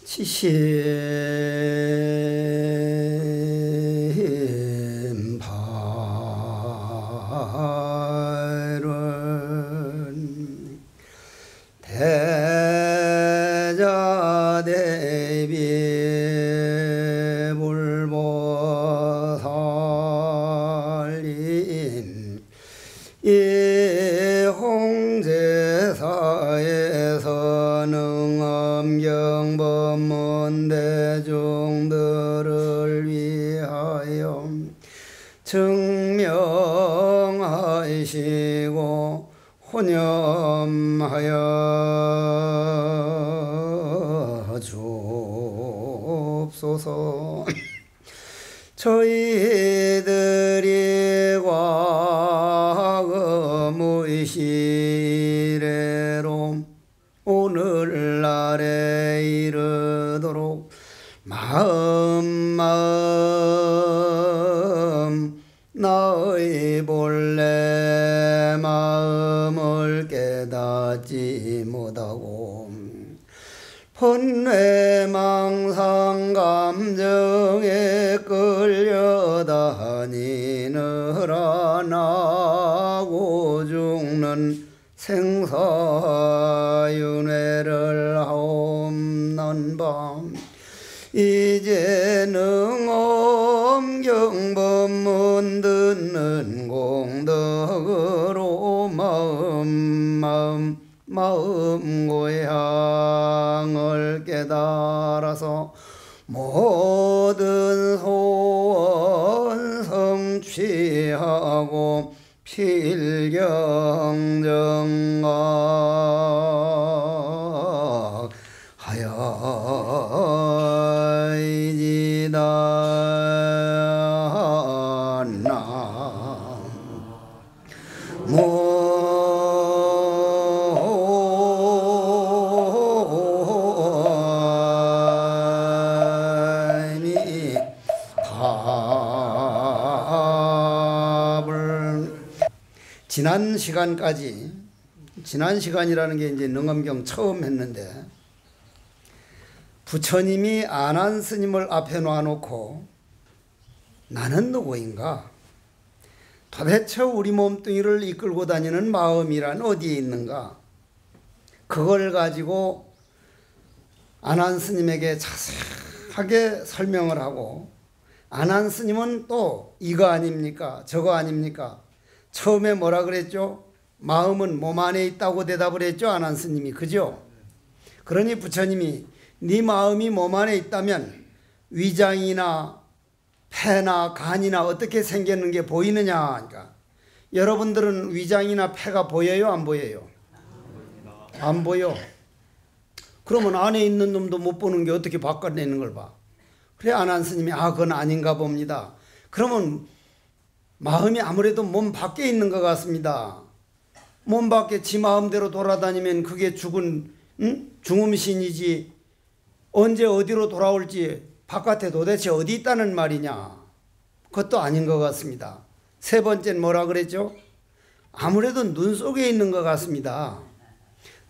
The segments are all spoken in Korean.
지심발은 대자대비 불보살인 이 홍제사에서 능엄경법문 대중들을 위하여 증명하시고 혼념하여 주옵소서. 저희들이 과거의 시래로 오늘날에 이르도록 마음 나의 본래 마음을 깨닫지 못하고 번뇌망상 감정에 끌려다니느라 나고 죽는 생사윤회를 하옵는 밤 이제는 엄경법문 듣는 공덕으로 마음 고향을 깨달아서 모든 소원 성취하고 필경정각 하여이지다 나무 지난 시간이라는 게 이제 능엄경 처음 했는데 부처님이 안한 스님을 앞에 놔놓고 나는 누구인가? 도대체 우리 몸뚱이를 이끌고 다니는 마음이란 어디에 있는가? 그걸 가지고 안한 스님에게 자세하게 설명을 하고 안한 스님은 또 이거 아닙니까? 저거 아닙니까? 처음에 뭐라 그랬죠? 마음은 몸 안에 있다고 대답을 했죠. 안한 스님이. 그죠? 그러니 부처님이 네 마음이 몸 안에 있다면 위장이나 폐나 간이나 어떻게 생겼는 게 보이느냐 하니까 여러분들은 위장이나 폐가 보여요? 안 보여요? 안 보여. 그러면 안에 있는 놈도 못 보는 게 어떻게 바깥에 있는 걸 봐? 그래 안한 스님이 그건 아닌가 봅니다. 그러면 마음이 아무래도 몸 밖에 있는 것 같습니다. 몸 밖에 지 마음대로 돌아다니면 그게 죽은 중음신이지 언제 어디로 돌아올지 바깥에 도대체 어디 있다는 말이냐. 그것도 아닌 것 같습니다. 세 번째는 뭐라 그랬죠? 아무래도 눈 속에 있는 것 같습니다.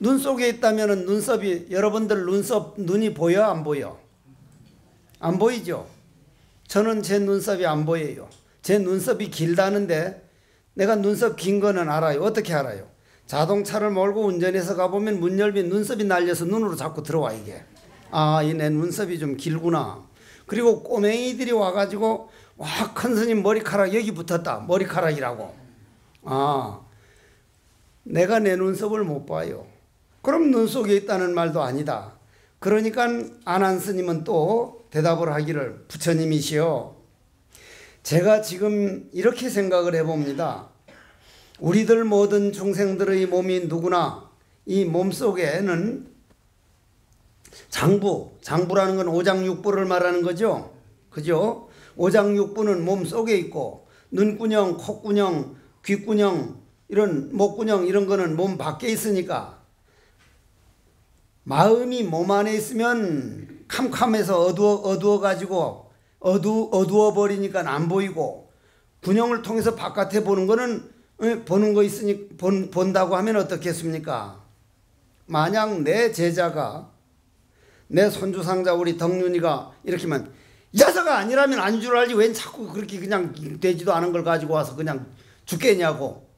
눈 속에 있다면 눈썹이 여러분들 눈이 보여 안 보여? 안 보이죠? 저는 제 눈썹이 안 보여요. 제 눈썹이 길다는데 내가 눈썹 긴 거는 알아요. 어떻게 알아요? 자동차를 몰고 운전해서 가보면 문 열면 눈썹이 날려서 눈으로 자꾸 들어와 이게. 이 내 눈썹이 좀 길구나. 그리고 꼬맹이들이 와가지고 와 큰 스님 머리카락 여기 붙었다. 머리카락이라고. 내가 내 눈썹을 못 봐요. 그럼 눈 속에 있다는 말도 아니다. 그러니까 안한 스님은 또 대답을 하기를 부처님이시여 제가 지금 이렇게 생각을 해봅니다. 우리들 모든 중생들의 몸이 누구나 이 몸 속에는 장부라는 건 오장육부를 말하는 거죠. 그죠? 오장육부는 몸 속에 있고 눈구녕, 콧구녕, 귓구녕, 이런 목구녕 이런 거는 몸 밖에 있으니까 마음이 몸 안에 있으면 캄캄해서 어두워가지고 어두워 버리니까 안 보이고 군형을 통해서 바깥에 보는 거는 보는 거 있으니 본다고 하면 어떻겠습니까? 만약 내 제자가 내 손주상자 우리 덕윤이가 이렇게만 이 자석아 아니라면 아닌 줄 알지 웬 자꾸 그렇게 그냥 되지도 않은 걸 가지고 와서 그냥 죽겠냐고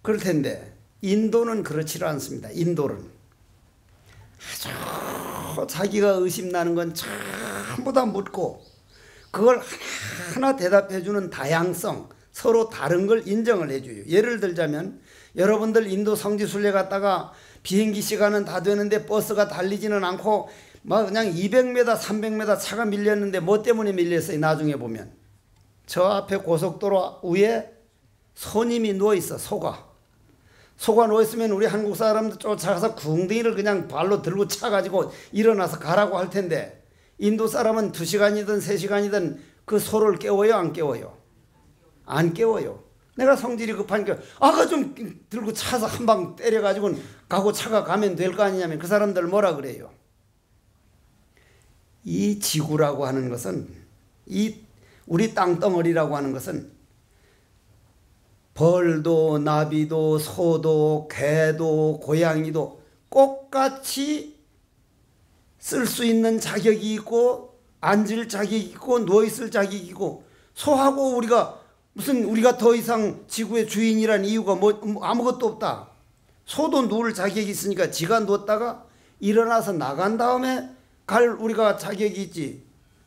그럴 텐데 인도는 그렇지 않습니다. 인도는 아주 자기가 의심나는 건 전부 다 묻고 그걸 하나하나 대답해주는 다양성, 서로 다른 걸 인정을 해줘요. 예를 들자면 여러분들 인도 성지순례 갔다가 비행기 시간은 다 되는데 버스가 달리지는 않고 막 그냥 200m, 300m 차가 밀렸는데 뭐 때문에 밀렸어요? 나중에 보면 저 앞에 고속도로 위에 소님이 누워있어. 소가 누워있으면 우리 한국 사람들 쫓아가서 궁둥이를 그냥 발로 들고 차가지고 일어나서 가라고 할 텐데 인도 사람은 2시간이든 3시간이든 그 소를 깨워요? 안 깨워요? 안 깨워요. 내가 성질이 급하니까 아가 좀 들고 차서 한 방 때려가지고 가고 차가 가면 될 거 아니냐면 그 사람들 뭐라 그래요? 이 지구라고 하는 것은 이 우리 땅덩어리라고 하는 것은 벌도 나비도 소도 개도 고양이도 똑같이 쓸 수 있는 자격이 있고 앉을 자격이 있고 누워있을 자격이 있고 소하고 우리가 더 이상 지구의 주인이란 이유가 뭐 아무것도 없다. 소도 누울 자격이 있으니까 지가 누웠다가 일어나서 나간 다음에 갈 우리가 자격이 있지.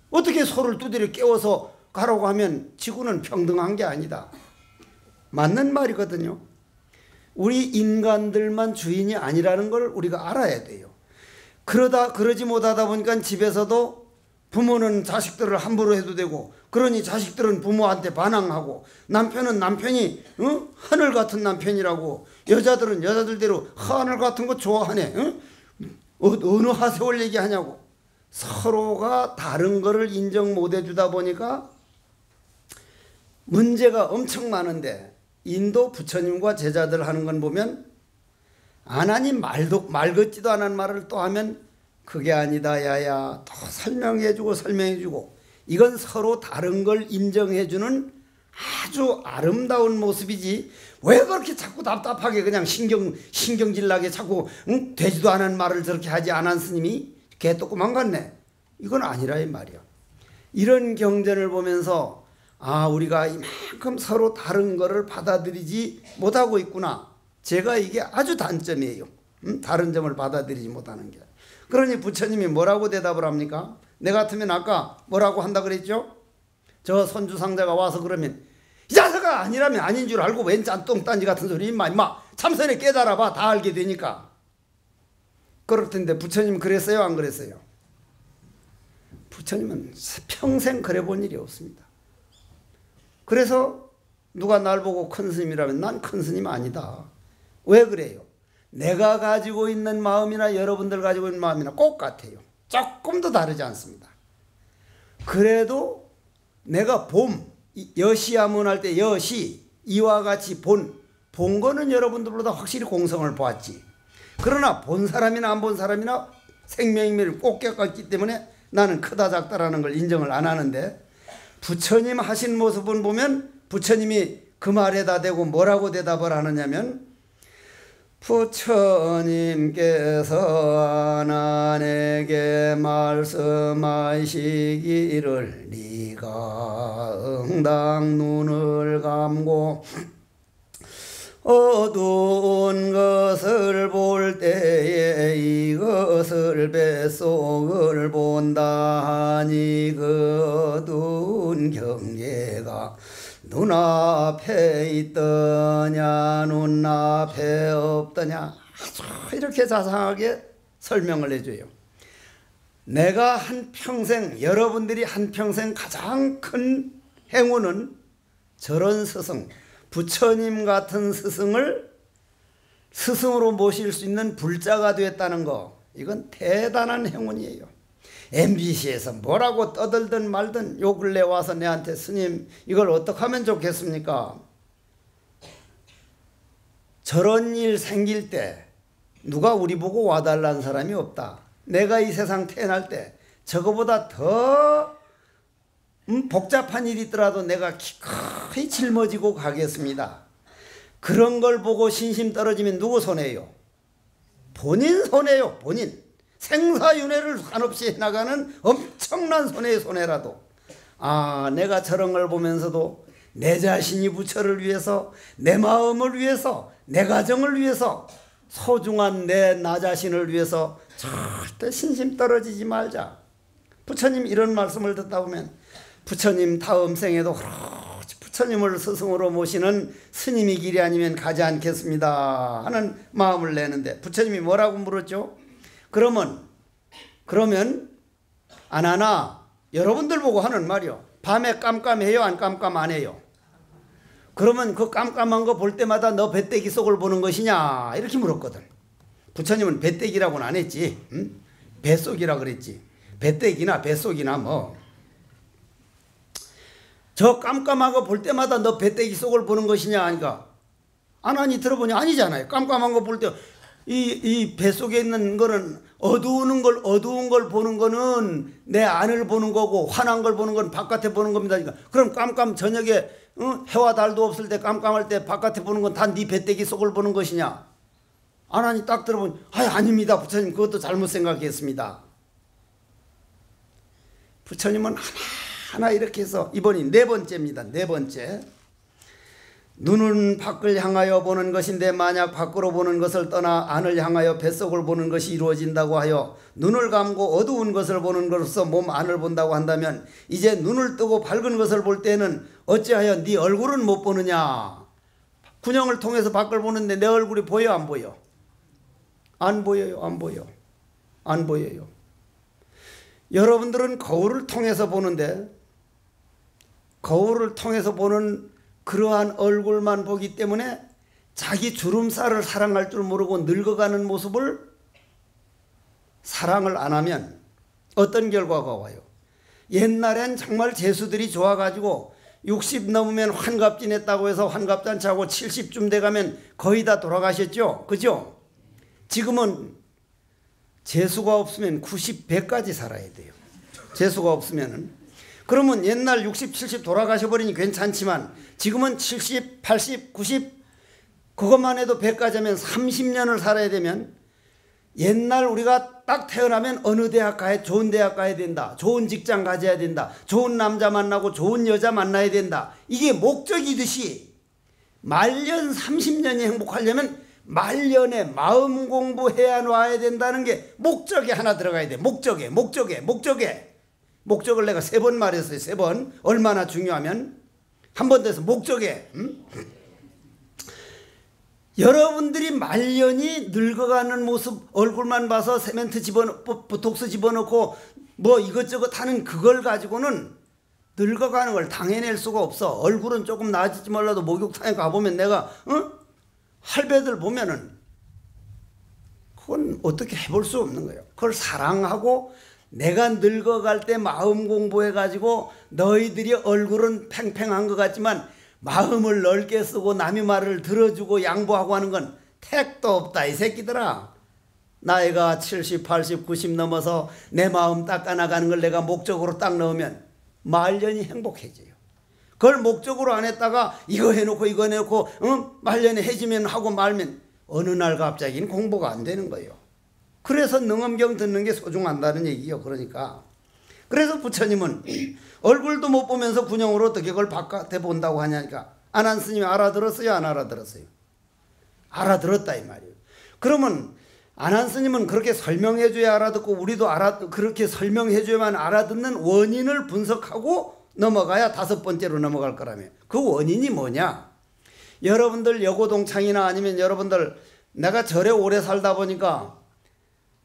어떻게 소를 두드려 깨워서 가라고 하면 지구는 평등한 게 아니다. 맞는 말이거든요. 우리 인간들만 주인이 아니라는 걸 우리가 알아야 돼요. 그러지 못하다 보니까 집에서도 부모는 자식들을 함부로 해도 되고 그러니 자식들은 부모한테 반항하고 남편은 남편이 하늘 같은 남편이라고 여자들은 여자들대로 하늘 같은 거 좋아하네. 어느 하세월 얘기하냐고 서로가 다른 거를 인정 못 해주다 보니까 문제가 엄청 많은데 인도 부처님과 제자들 하는 건 보면 하나님 말 같지도 않은 말을 또 하면 그게 아니다 야야 또 설명해주고 이건 서로 다른 걸 인정해주는 아주 아름다운 모습이지 왜 그렇게 자꾸 답답하게 그냥 신경질 나게 자꾸 되지도 않은 말을 저렇게 하지 않은 스님이 개똥구만 같네. 이건 아니라 이 말이야. 이런 경전을 보면서 아 우리가 이만큼 서로 다른 거를 받아들이지 못하고 있구나. 제가 이게 아주 단점이에요. 다른 점을 받아들이지 못하는 게. 그러니 부처님이 뭐라고 대답을 합니까? 내 같으면 아까 뭐라고 한다 그랬죠? 저 손주상자가 와서 그러면 이 자식아 아니라면 아닌 줄 알고 웬 짠똥딴지 같은 소리 임마 참선에 깨달아봐 다 알게 되니까. 그럴 텐데 부처님 그랬어요 안 그랬어요? 부처님은 평생 그래 본 일이 없습니다. 그래서 누가 날 보고 큰 스님이라면 난 큰 스님 아니다. 왜 그래요? 내가 가지고 있는 마음이나 여러분들 가지고 있는 마음이나 똑같아요. 조금도 다르지 않습니다. 그래도 내가 여시야문 할 때 여시 이와 같이 본 거는 여러분들보다 확실히 공성을 보았지. 그러나 본 사람이나 안 본 사람이나 생명이면 꼭 겪었기 때문에 나는 크다 작다라는 걸 인정을 안 하는데 부처님 하신 모습은 보면 부처님이 그 말에다 대고 뭐라고 대답을 하느냐면 부처님께서 나에게 말씀하시기를 네가 응당 눈을 감고 어두운 것을 볼 때에 이것을 뱃속을 본다니 그 어두운 경계가 눈앞에 있더냐 눈앞에 없더냐 아주 이렇게 자상하게 설명을 해줘요. 내가 한평생 여러분들이 한평생 가장 큰 행운은 저런 스승 부처님 같은 스승을 스승으로 모실 수 있는 불자가 됐다는 거 이건 대단한 행운이에요. MBC에서 뭐라고 떠들든 말든 요 근래 와서 내한테 스님 이걸 어떻게 하면 좋겠습니까? 저런 일 생길 때 누가 우리 보고 와달라는 사람이 없다. 내가 이 세상 태어날 때 저거보다 더 복잡한 일이 있더라도 내가 기꺼이 짊어지고 가겠습니다. 그런 걸 보고 신심 떨어지면 누구 손해요? 본인 손해요. 본인. 생사윤회를 한없이 해나가는 엄청난 손해의 손해라도 내가 저런 걸 보면서도 내 자신이 부처를 위해서, 내 마음을 위해서, 내 가정을 위해서, 소중한 나 자신을 위해서 절대 신심 떨어지지 말자. 부처님 이런 말씀을 듣다 보면 부처님 다음 생에도 부처님을 스승으로 모시는 스님이 길이 아니면 가지 않겠습니다 하는 마음을 내는데, 부처님이 뭐라고 물었죠? 그러면 안 하나? 여러분들 보고 하는 말이요. 밤에 깜깜해요? 안 깜깜 안 해요? 그러면 그 깜깜한 거 볼 때마다 너 배때기 속을 보는 것이냐? 이렇게 물었거든. 부처님은 배때기라고는 안 했지. 응? 뱃속이라 그랬지. 배때기나 뱃속이나 뭐. 저 깜깜한 거 볼 때마다 너 배때기 속을 보는 것이냐 하니까, 안 하니 들어보니 아니잖아요. 깜깜한 거 볼 때 이 뱃속에 있는 거는 어두운 걸 보는 거는 내 안을 보는 거고, 환한 걸 보는 건 바깥에 보는 겁니다. 그럼 깜깜 저녁에 해와 달도 없을 때 깜깜할 때 바깥에 보는 건 다 네 배때기 속을 보는 것이냐? 안 하니 딱 들어보니 아닙니다. 부처님 그것도 잘못 생각했습니다. 부처님은 하나 이렇게 해서, 이번이 네 번째입니다. 네 번째. 눈은 밖을 향하여 보는 것인데 만약 밖으로 보는 것을 떠나 안을 향하여 뱃속을 보는 것이 이루어진다고 하여 눈을 감고 어두운 것을 보는 것으로서 몸 안을 본다고 한다면, 이제 눈을 뜨고 밝은 것을 볼 때는 어찌하여 네 얼굴은 못 보느냐? 군형을 통해서 밖을 보는데 내 얼굴이 보여 안 보여? 안 보여요. 안 보여. 안 보여요. 여러분들은 거울을 통해서 보는데, 거울을 통해서 보는 그러한 얼굴만 보기 때문에 자기 주름살을 사랑할 줄 모르고 늙어가는 모습을 사랑을 안 하면 어떤 결과가 와요? 옛날엔 정말 재수들이 좋아가지고 60 넘으면 환갑진했다고 해서 환갑잔치하고 70쯤 돼가면 거의 다 돌아가셨죠? 그죠? 지금은 재수가 없으면 90, 100까지 살아야 돼요. 재수가 없으면은. 그러면 옛날 60, 70 돌아가셔버리니 괜찮지만 지금은 70, 80, 90 그것만 해도 100까지 하면 30년을 살아야 되면, 옛날 우리가 딱 태어나면 어느 대학 좋은 대학 가야 된다, 좋은 직장 가져야 된다, 좋은 남자 만나고 좋은 여자 만나야 된다, 이게 목적이듯이 말년 30년이 행복하려면 말년에 마음 공부해야 놔야 된다는 게 목적에 하나 들어가야 돼. 목적에. 목적을 내가 3번 말했어요. 3번. 얼마나 중요하면 한 번 더해서 목적에. 여러분들이 말년이 늙어가는 모습 얼굴만 봐서 세멘트 보톡스 집어넣고 뭐 이것저것 하는 그걸 가지고는 늙어가는 걸 당해낼 수가 없어. 얼굴은 조금 나아지지 몰라도 목욕탕에 가보면 내가 할배들 보면은 그건 어떻게 해볼 수 없는 거예요. 그걸 사랑하고 내가 늙어갈 때 마음 공부해가지고 너희들이 얼굴은 팽팽한 것 같지만 마음을 넓게 쓰고 남의 말을 들어주고 양보하고 하는 건 택도 없다 이 새끼들아. 나이가 70, 80, 90 넘어서 내 마음 닦아나가는 걸 내가 목적으로 딱 넣으면 말년이 행복해져요. 그걸 목적으로 안 했다가 이거 해놓고 말년에 해지면 하고 말면 어느 날 갑자기는 공부가 안 되는 거예요. 그래서 능엄경 듣는 게 소중한다는 얘기요. 그래서 부처님은 얼굴도 못 보면서 군형으로 어떻게 그걸 바깥에 본다고 하냐니까. 안한 스님이 알아들었어요? 안 알아들었어요? 알아들었다 이 말이에요. 그러면 안한 스님은 그렇게 설명해줘야 알아듣고 우리도 그렇게 설명해줘야만 알아듣는 원인을 분석하고 넘어가야 5번째로 넘어갈 거라며. 그 원인이 뭐냐? 여러분들 여고동창이나 아니면 여러분들 내가 절에 오래 살다 보니까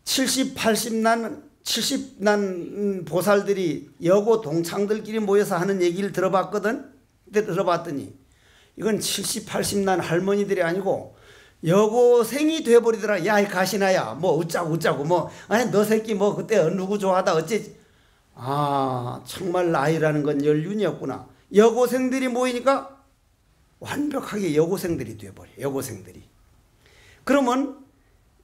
70, 70난 보살들이 여고 동창들끼리 모여서 하는 얘기를 들어봤더니 이건 70, 80난 할머니들이 아니고 여고생이 돼버리더라. 야, 이 가시나야 뭐 어쩌고 뭐 아니 너 새끼 뭐 그때 누구 좋아하다 어찌. 정말 나이라는 건 연륜이었구나. 여고생들이 모이니까 완벽하게 여고생들이 돼버려. 여고생들이. 그러면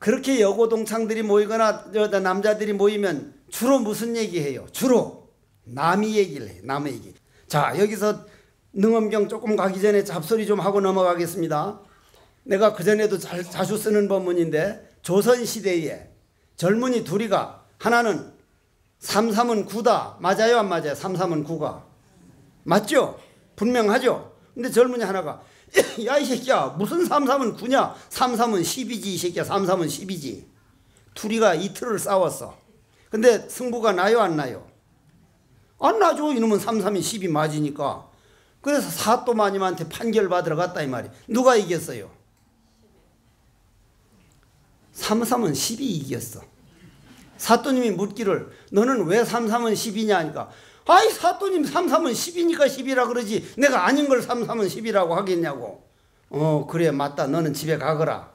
그렇게 여고동창들이 모이거나 남자들이 모이면 주로 무슨 얘기해요? 주로 남의 얘기를 해요. 남의 얘기. 자, 여기서 능엄경 조금 가기 전에 잡소리 좀 하고 넘어가겠습니다. 내가 그전에도 자주 쓰는 법문인데 조선시대에 젊은이 둘이가 하나는 3, 3은 9다. 맞아요 안 맞아요? 3, 3은 9가. 맞죠? 분명하죠? 근데 젊은이 하나가 야 이 새끼야 무슨 3, 3은 9냐? 3, 3은 10이지 이 새끼야. 3, 3은 10이지. 둘이가 이틀을 싸웠어. 근데 승부가 나요 안 나요? 안 나죠. 이놈은 3, 3이 10이 맞으니까. 그래서 사또마님한테 판결 받으러 갔다 이 말이. 누가 이겼어요? 3, 3은 10이 이겼어. 사또님이 묻기를 너는 왜 3, 3은 10이냐 하니까 아이 사또님 3, 3은 10이니까 10이라 그러지 내가 아닌 걸 3, 3은 10이라고 하겠냐고. 그래 맞다. 너는 집에 가거라.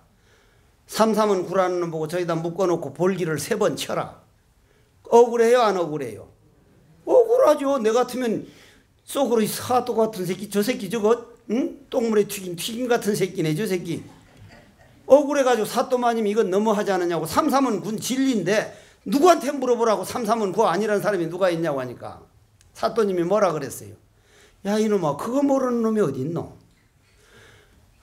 3, 3은 9라는 놈 보고 저기다 묶어놓고 볼기를 3번 쳐라. 억울해요 안 억울해요? 억울하죠. 내 같으면 쏘그로 사또 같은 새끼 저 새끼 저거 응? 똥물에 튀김 같은 새끼네 저 새끼. 억울해가지고 사또마님이 이건 너무하지 않느냐고. 3, 3은 9 진리인데 누구한테 물어보라고 3, 3은 9 아니라는 사람이 누가 있냐고 하니까 사또님이 뭐라 그랬어요? 야 이놈아 그거 모르는 놈이 어디 있노?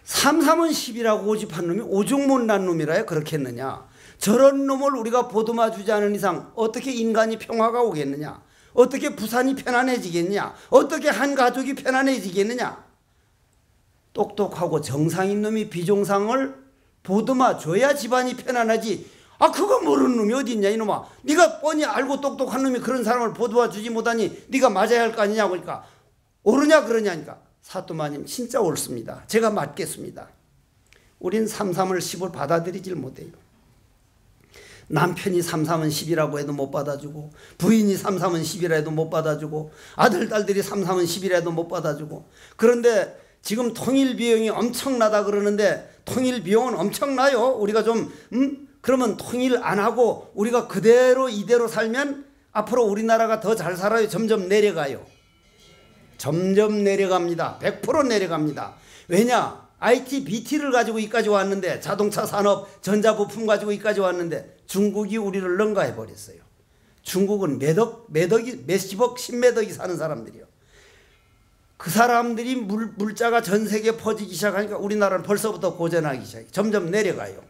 3, 3은 10이라고 고집한 놈이 오죽 못난 놈이라야 그렇게 했느냐. 저런 놈을 우리가 보듬어 주지 않은 이상 어떻게 인간이 평화가 오겠느냐. 어떻게 부산이 편안해지겠느냐. 어떻게 한 가족이 편안해지겠느냐. 똑똑하고 정상인 놈이 비정상을 보듬어 줘야 집안이 편안하지. 아 그거 모르는 놈이 어디 있냐 이놈아. 네가 뻔히 알고 똑똑한 놈이 그런 사람을 보듬어 주지 못하니 네가 맞아야 할 거 아니냐고. 그러니까 옳으냐 그러냐니까 사또마님 진짜 옳습니다. 제가 맞겠습니다. 우린 3, 3을 10을 받아들이질 못해요. 남편이 3, 3은 10이라고 해도 못 받아주고 부인이 3, 3은 10이라 해도 못 받아주고 아들 딸들이 3, 3은 10이라 해도 못 받아주고. 그런데 지금 통일 비용이 엄청나다 그러는데 통일 비용은 엄청나요. 우리가 좀 그러면 통일 안 하고 우리가 그대로 이대로 살면 앞으로 우리나라가 더 잘 살아요? 점점 내려가요? 점점 내려갑니다. 100% 내려갑니다. 왜냐? IT, BT를 가지고 여기까지 왔는데 자동차 산업, 전자부품 가지고 여기까지 왔는데 중국이 우리를 능가해버렸어요. 중국은 몇십억, 10몇억이 사는 사람들이요. 그 사람들이 물자가 전 세계에 퍼지기 시작하니까 우리나라는 벌써부터 고전하기 시작해요. 점점 내려가요.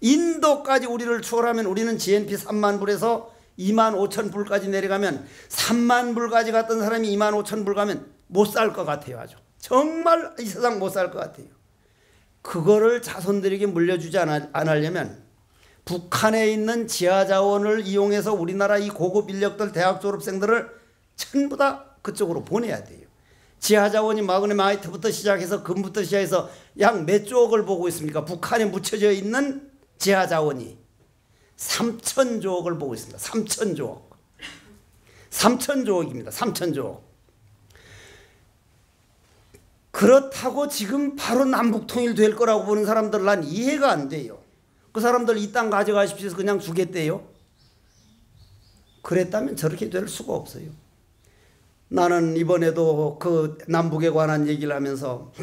인도까지 우리를 추월하면 우리는 GNP 3만 불에서 2만 5천 불까지 내려가면 3만 불까지 갔던 사람이 2만 5천 불 가면 못 살 것 같아요. 아주 정말 이 세상 못 살 것 같아요. 그거를 자손들에게 물려주지 않으려면 북한에 있는 지하자원을 이용해서 우리나라 이 고급 인력들 대학 졸업생들을 전부 다 그쪽으로 보내야 돼요. 지하자원이 마그네마이트부터 시작해서 금부터 시작해서 약 몇 조억을 보고 있습니까? 북한에 묻혀져 있는 지하자원이 3천조억을 보고 있습니다. 3천조억. 3천조억입니다. 3천조억. 그렇다고 지금 바로 남북통일 될 거라고 보는 사람들 난 이해가 안 돼요. 그 사람들 이 땅 가져가십시오 해서 그냥 주겠대요. 그랬다면 저렇게 될 수가 없어요. 나는 이번에도 그 남북에 관한 얘기를 하면서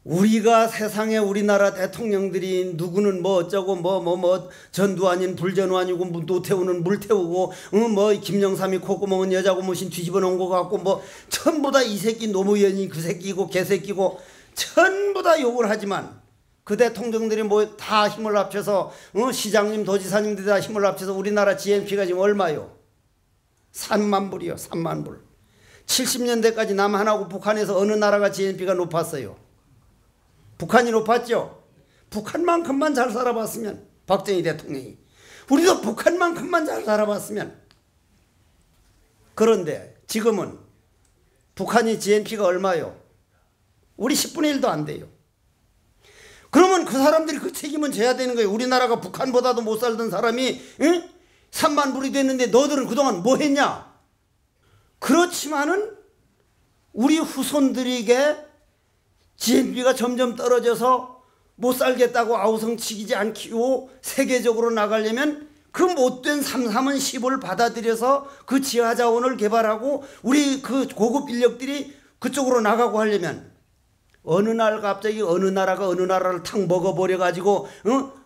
우리가 세상에 우리나라 대통령들이 누구는 뭐 어쩌고 뭐 전두 아닌 불전우 아니고 노태우는 물 태우고 뭐 김영삼이 콧구멍은 여자 고무신 뒤집어 놓은 거 같고 뭐 전부 다 이 새끼 노무현이 그 새끼고 개새끼고 전부 다 욕을 하지만 그 대통령들이 뭐 다 힘을 합쳐서 시장님 도지사님들이 다 힘을 합쳐서 우리나라 GNP가 지금 얼마요? 3만 불이요. 3만 불. 70년대까지 남한하고 북한에서 어느 나라가 GNP가 높았어요? 북한이 높았죠. 북한만큼만 잘 살아봤으면 박정희 대통령이 우리도 북한만큼만 잘 살아봤으면. 그런데 지금은 북한이 GNP가 얼마요? 우리 10분의 1도 안 돼요. 그러면 그 사람들이 그 책임은 져야 되는 거예요. 우리나라가 북한보다도 못 살던 사람이 3만 불이 됐는데 너들은 그동안 뭐 했냐? 그렇지만은 우리 후손들에게 GNP가 점점 떨어져서 못 살겠다고 아우성치지 않기고 세계적으로 나가려면 그 못된 3, 3은 10을 받아들여서 그 지하자원을 개발하고 우리 그 고급 인력들이 그쪽으로 나가고 하려면 어느 날 갑자기 어느 나라가 어느 나라를 탁 먹어버려 가지고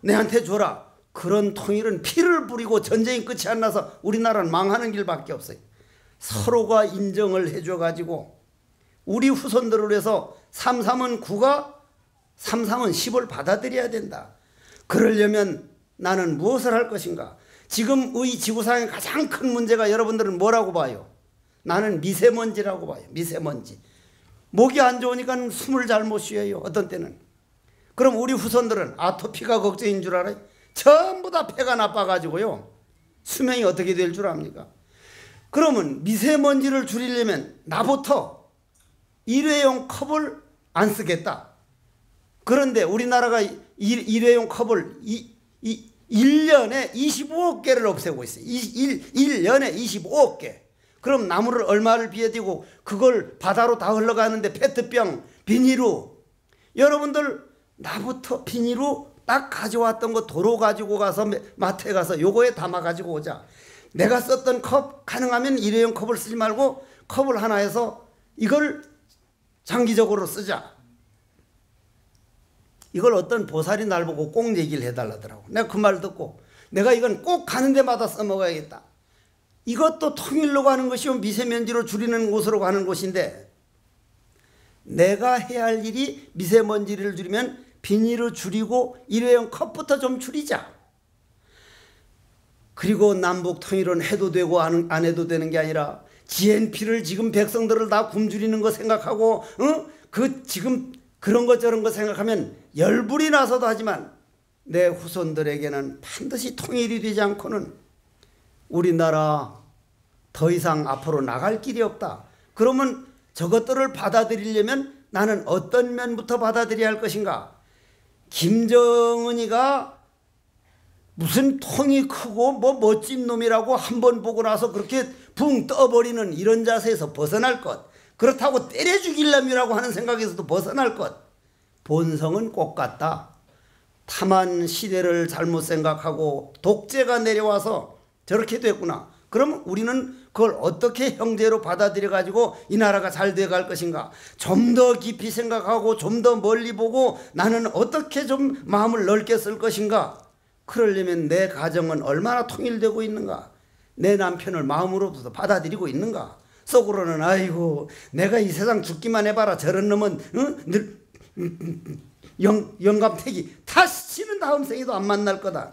내한테 줘라. 그런 통일은 피를 뿌리고 전쟁이 끝이 안 나서 우리나라는 망하는 길밖에 없어요. 서로가 인정을 해줘 가지고 우리 후손들을 위해서 3, 3은 9가 3, 3은 10을 받아들여야 된다. 그러려면 나는 무엇을 할 것인가? 지금의 지구상의 가장 큰 문제가 여러분들은 뭐라고 봐요? 나는 미세먼지라고 봐요. 미세먼지. 목이 안 좋으니까 숨을 잘 못 쉬어요. 어떤 때는. 그럼 우리 후손들은 아토피가 걱정인 줄 알아요? 전부 다 폐가 나빠가지고요. 수명이 어떻게 될 줄 압니까? 그러면 미세먼지를 줄이려면 나부터 일회용 컵을 안 쓰겠다. 그런데 우리나라가 일회용 컵을 1년에 25억 개를 없애고 있어요. 1년에 25억 개. 그럼 나무를 얼마를 비워두고 그걸 바다로 다 흘러가는데 페트병, 비닐로. 여러분들 나부터 비닐로 딱 가져왔던 거 도로 가지고 가서 마트에 가서 요거에 담아 가지고 오자. 내가 썼던 컵 가능하면 일회용 컵을 쓰지 말고 컵을 하나 해서 이걸 장기적으로 쓰자. 이걸 어떤 보살이 날 보고 꼭 얘기를 해달라더라고. 내가 그 말 듣고 내가 이건 꼭 가는 데마다 써먹어야겠다. 이것도 통일로 가는 것이요 미세먼지로 줄이는 곳으로 가는 곳인데, 내가 해야 할 일이 미세먼지를 줄이면 비닐을 줄이고 일회용 컵부터 좀 줄이자. 그리고 남북 통일은 해도 되고 안 해도 되는 게 아니라 GNP를 지금 백성들을 다 굶주리는 거 생각하고 그 지금 그런 것 저런 거 생각하면 열불이 나서도 하지만 내 후손들에게는 반드시 통일이 되지 않고는 우리나라 더 이상 앞으로 나갈 길이 없다. 그러면 저것들을 받아들이려면 나는 어떤 면부터 받아들여야 할 것인가? 김정은이가 무슨 통이 크고 뭐 멋진 놈이라고 한 번 보고 나서 그렇게 붕 떠버리는 이런 자세에서 벗어날 것. 그렇다고 때려 죽이려면이라고 하는 생각에서도 벗어날 것. 본성은 똑같다. 탐한 시대를 잘못 생각하고 독재가 내려와서 저렇게 됐구나. 그럼 우리는 그걸 어떻게 형제로 받아들여 가지고 이 나라가 잘 돼갈 것인가? 좀 더 깊이 생각하고 좀 더 멀리 보고 나는 어떻게 좀 마음을 넓게 쓸 것인가? 그러려면 내 가정은 얼마나 통일되고 있는가? 내 남편을 마음으로부터 받아들이고 있는가? 속으로는 아이고 내가 이 세상 죽기만 해봐라. 저런 놈은 영감택이 다시는 다음 생에도 안 만날 거다.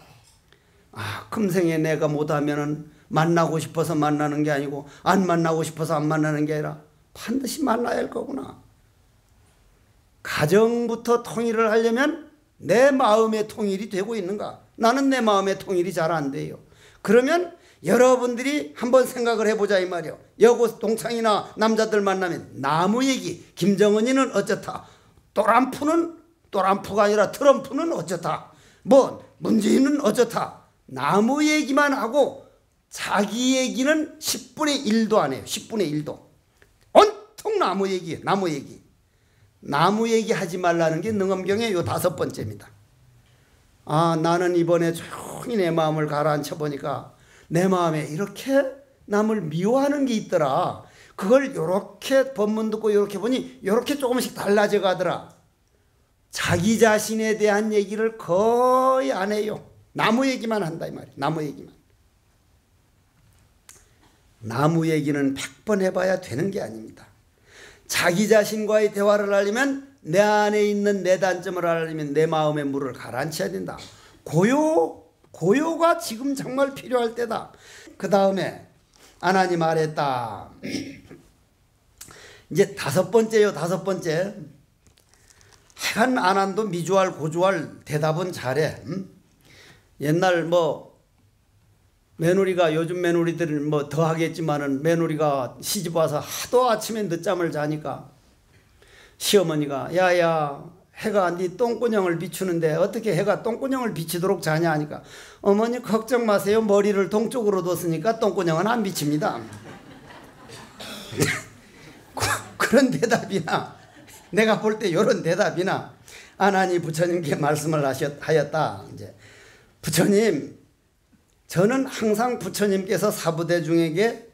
금생에 내가 못하면은 만나고 싶어서 만나는 게 아니고 안 만나고 싶어서 안 만나는 게 아니라 반드시 만나야 할 거구나. 가정부터 통일을 하려면 내 마음의 통일이 되고 있는가? 나는 내 마음의 통일이 잘 안 돼요. 그러면 여러분들이 한번 생각을 해보자 이 말이요. 여고 동창이나 남자들 만나면 나무 얘기. 김정은이는 어쩌다. 또람프가 아니라 트럼프는 어쩌다. 문재인은 어쩌다. 나무 얘기만 하고 자기 얘기는 10분의 1도 안 해요. 10분의 1도. 온통 나무 얘기예요. 나무 얘기. 나무 얘기 하지 말라는 게 능엄경의 요 5번째입니다. 나는 이번에 조용히 내 마음을 가라앉혀 보니까 내 마음에 이렇게 남을 미워하는 게 있더라. 그걸 요렇게 법문 듣고 요렇게 보니 요렇게 조금씩 달라져 가더라. 자기 자신에 대한 얘기를 거의 안 해요. 나무 얘기만 한다 이 말이에요. 나무 얘기만. 나무 얘기는 100번 해봐야 되는 게 아닙니다. 자기 자신과의 대화를 하려면 내 안에 있는 내 단점을 알려면 내 마음의 물을 가라앉혀야 된다. 고요가 지금 정말 필요할 때다. 그 다음에 하나님 말했다. 이제 5번째요. 5번째. 하여간 안한도 미주알 고주알 대답은 잘해. 옛날 며느리가 요즘 며느리들은 더 하겠지만은 며느리가 시집 와서 하도 아침에 늦잠을 자니까 시어머니가 야야 해가 네 똥구녕을 비추는데 어떻게 해가 똥구녕을 비치도록 자냐 하니까 어머니 걱정 마세요. 머리를 동쪽으로 뒀으니까 똥구녕은 안 비칩니다. 그런 대답이나 내가 볼 때 이런 대답이나 하나님 부처님께 말씀을 하였다. 이제 부처님, 저는 항상 부처님께서 사부대중에게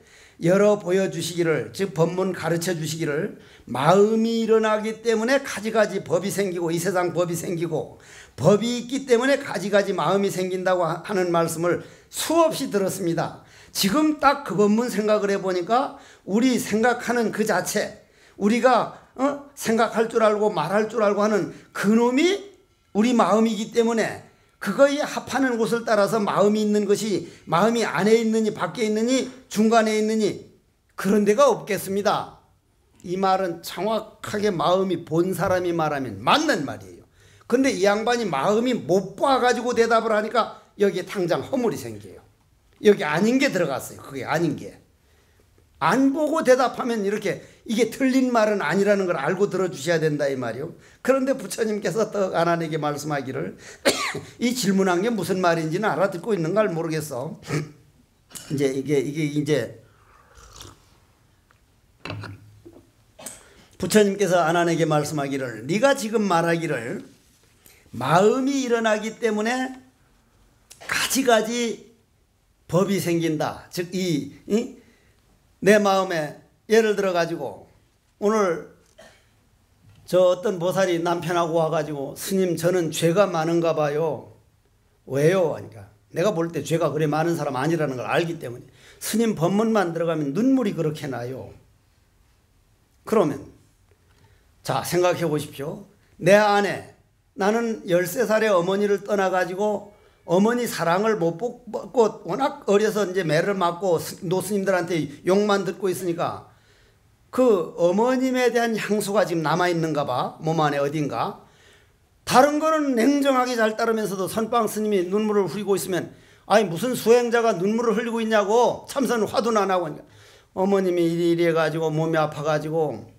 열어 보여주시기를, 즉 법문 가르쳐 주시기를, 마음이 일어나기 때문에 가지가지 법이 생기고 이 세상 법이 생기고 법이 있기 때문에 가지가지 마음이 생긴다고 하는 말씀을 수없이 들었습니다. 지금 딱 그 법문 생각을 해보니까 우리 생각하는 그 자체, 우리가 생각할 줄 알고 말할 줄 알고 하는 그놈이 우리 마음이기 때문에 그거에 합하는 곳을 따라서 마음이 있는 것이 마음이 안에 있느니 밖에 있느니 중간에 있느니 그런 데가 없겠습니다. 이 말은 정확하게 마음이 본 사람이 말하면 맞는 말이에요. 근데 이 양반이 마음이 못 봐가지고 대답을 하니까 여기에 당장 허물이 생겨요. 여기 아닌 게 들어갔어요. 그게 아닌 게. 안 보고 대답하면 이렇게 이게 틀린 말은 아니라는 걸 알고 들어주셔야 된다 이 말이요. 그런데 부처님께서 떡 아난에게 말씀하기를 이 질문한 게 무슨 말인지는 알아듣고 있는가 모르겠어. 이게 이제 부처님께서 아난에게 말씀하기를 네가 지금 말하기를 마음이 일어나기 때문에 가지가지 법이 생긴다. 즉 내 마음에 예를 들어 가지고 오늘 저 어떤 보살이 남편하고 와가지고 스님 저는 죄가 많은가 봐요. 왜요? 하니까 내가 볼 때 죄가 그래 많은 사람 아니라는 걸 알기 때문에 스님 법문만 들어가면 눈물이 그렇게 나요. 그러면 자 생각해 보십시오. 내 안에 나는 13살에 어머니를 떠나가지고 어머니 사랑을 못 받고 워낙 어려서 이제 매를 맞고 노스님들한테 욕만 듣고 있으니까 그 어머님에 대한 향수가 지금 남아있는가 봐. 몸 안에 어딘가. 다른 거는 냉정하게 잘 따르면서도 선빵 스님이 눈물을 흘리고 있으면 아니 무슨 수행자가 눈물을 흘리고 있냐고 참선 화두는 안 하고 어머님이 이래가지고 몸이 아파가지고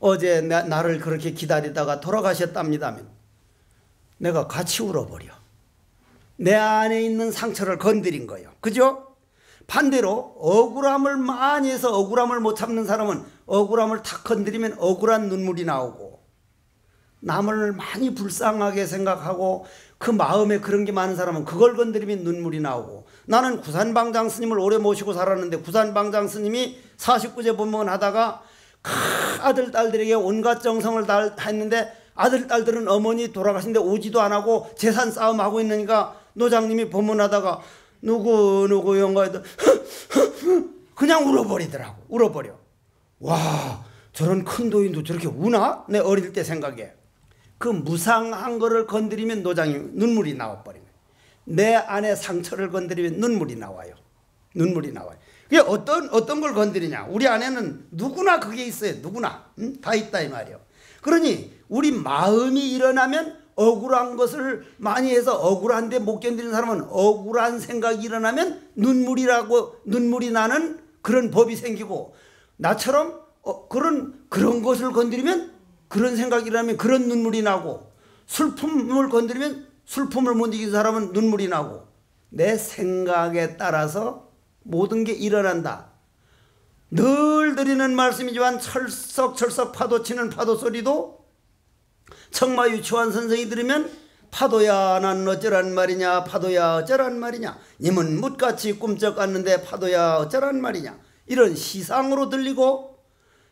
어제 나를 그렇게 기다리다가 돌아가셨답니다. 내가 같이 울어버려. 내 안에 있는 상처를 건드린 거예요. 그죠? 반대로 억울함을 많이 해서 억울함을 못 참는 사람은 억울함을 탁 건드리면 억울한 눈물이 나오고 남을 많이 불쌍하게 생각하고 그 마음에 그런 게 많은 사람은 그걸 건드리면 눈물이 나오고 나는 구산방장 스님을 오래 모시고 살았는데 구산방장 스님이 49제 법문 하다가 아들 딸들에게 온갖 정성을 다 했는데 아들 딸들은 어머니 돌아가신데 오지도 안 하고 재산 싸움하고 있으니까 노장님이 법문하다가 누구 영가에도 그냥 울어버리더라고. 울어버려. 와 저런 큰 도인도 저렇게 우나? 내 어릴 때 생각에 그 무상한 거를 건드리면 노장님 눈물이 나와버리네. 내 안에 상처를 건드리면 눈물이 나와요. 눈물이 나와요. 그게 어떤 걸 건드리냐. 우리 안에는 누구나 그게 있어요. 누구나 다 있다 이 말이에요. 그러니 우리 마음이 일어나면 억울한 것을 많이 해서 억울한데 못 견디는 사람은 억울한 생각이 일어나면 눈물이 나는 그런 법이 생기고 나처럼 그런 것을 건드리면 그런 생각이 일어나면 그런 눈물이 나고 슬픔을 건드리면 슬픔을 못 이기는 사람은 눈물이 나고 내 생각에 따라서 모든 게 일어난다. 늘 드리는 말씀이지만 철썩철썩 파도치는 파도 소리도 청마유치환 선생이 들으면 파도야 난 어쩌란 말이냐 파도야 어쩌란 말이냐 님은 묻같이 꿈쩍 갔는데 파도야 어쩌란 말이냐 이런 시상으로 들리고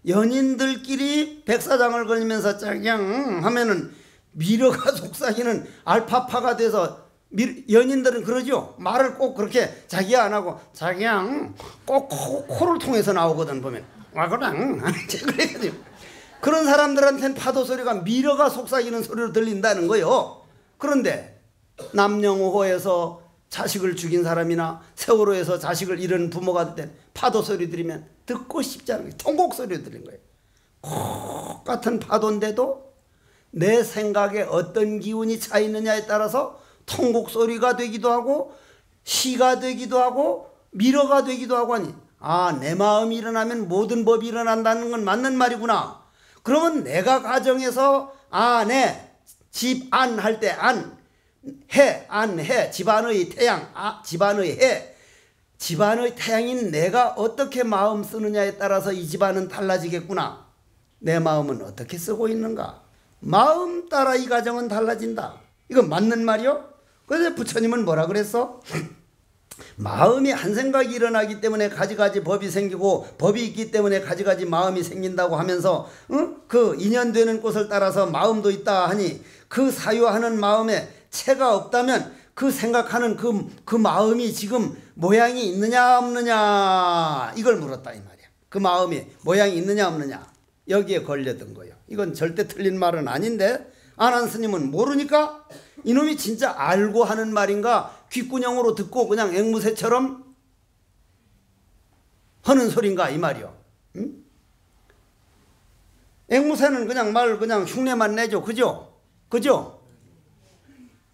연인들끼리 백사장을 걸리면서 짱냥 하면은 미러가 속삭이는 알파파가 돼서 연인들은 그러죠. 말을 꼭 그렇게 자기야 안 하고 자기야 꼭 코를 통해서 나오거든 보면 와그랑 그래가지고 그런 사람들한테는 파도 소리가 미러가 속삭이는 소리로 들린다는 거예요. 그런데 남영호에서 자식을 죽인 사람이나 세월호에서 자식을 잃은 부모가 된 파도 소리 들으면 듣고 싶지 않은 통곡 소리를 들린 거예요. 콕 같은 파도인데도 내 생각에 어떤 기운이 차 있느냐에 따라서 통곡 소리가 되기도 하고 시가 되기도 하고 미러가 되기도 하고 하니 내 마음이 일어나면 모든 법이 일어난다는 건 맞는 말이구나. 그러면 내가 가정에서 네 집 안 할 때 안 해 집안의 태양 집안의 해 집안의 태양인 내가 어떻게 마음 쓰느냐에 따라서 이 집안은 달라지겠구나. 내 마음은 어떻게 쓰고 있는가. 마음 따라 이 가정은 달라진다. 이건 맞는 말이요. 그래서 부처님은 뭐라 그랬어? 마음이 한 생각이 일어나기 때문에 가지가지 법이 생기고 법이 있기 때문에 가지가지 마음이 생긴다고 하면서 그 인연되는 곳을 따라서 마음도 있다 하니 그 사유하는 마음에 체가 없다면 그 생각하는 그 마음이 지금 모양이 있느냐 없느냐 이걸 물었다 이 말이야. 그 마음이 모양이 있느냐 없느냐 여기에 걸려든 거예요. 이건 절대 틀린 말은 아닌데 아난 스님은 모르니까 이놈이 진짜 알고 하는 말인가 귓구녕으로 듣고 그냥 앵무새처럼 하는 소린가 이 말이요. 응? 앵무새는 그냥 말 그냥 흉내만 내죠. 그죠? 그죠?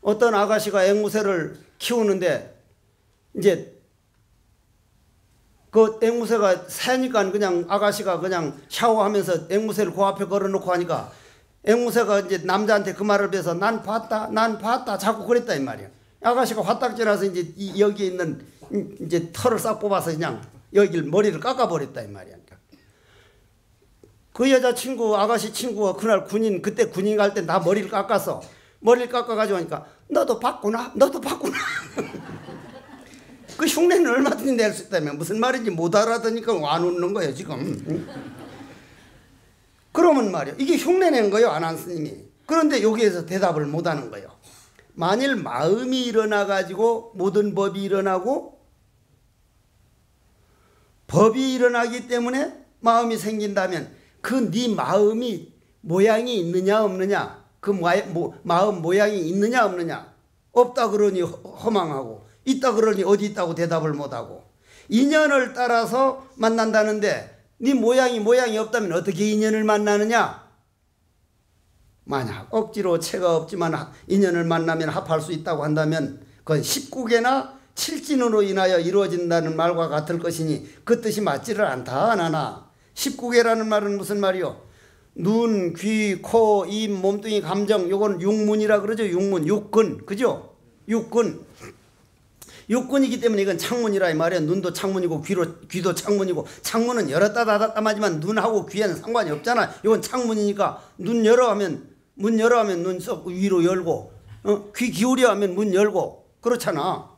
어떤 아가씨가 앵무새를 키우는데 이제 그 앵무새가 새니까 그냥 아가씨가 그냥 샤워하면서 앵무새를 그 앞에 걸어놓고 하니까 앵무새가 이제 남자한테 그 말을 배서 난 봤다 자꾸 그랬다 이 말이야. 아가씨가 화딱지나서 이제 여기 있는 이제 털을 싹 뽑아서 그냥 여기를 머리를 깎아버렸다 이 말이야. 그 여자친구 아가씨 친구가 그날 그때 군인 갈 때 다 머리를 깎았어. 머리를 깎아가지고 하니까 너도 봤구나. 그 흉내는 얼마든지 낼 수 있다면 무슨 말인지 못 알아듣니까 안 웃는 거예요 지금. 그러면 말이야 이게 흉내낸 거예요 안한 스님이. 그런데 여기에서 대답을 못하는 거예요. 만일 마음이 일어나가지고 모든 법이 일어나고 법이 일어나기 때문에 마음이 생긴다면 그 네 마음이 모양이 있느냐 없느냐 그 마음 모양이 있느냐 없느냐 없다 그러니 허망하고 있다 그러니 어디 있다고 대답을 못하고 인연을 따라서 만난다는데 네 모양이 없다면 어떻게 인연을 만나느냐. 만약 억지로 체가 없지만 인연을 만나면 합할 수 있다고 한다면 그건 19개나 칠진으로 인하여 이루어진다는 말과 같을 것이니 그 뜻이 맞지를 않다 안 하나. 19개라는 말은 무슨 말이요? 눈, 귀, 코, 입, 몸뚱이, 감정 요건 육문이라 그러죠. 육근 그죠? 육근이기 때문에 이건 창문이라 이 말이야. 눈도 창문이고 귀도 창문이고 창문은 열었다 닫았다 하지만 눈하고 귀에는 상관이 없잖아. 이건 창문이니까 문 열어 하면 눈 쏙 위로 열고 귀 기울여 하면 문 열고 그렇잖아.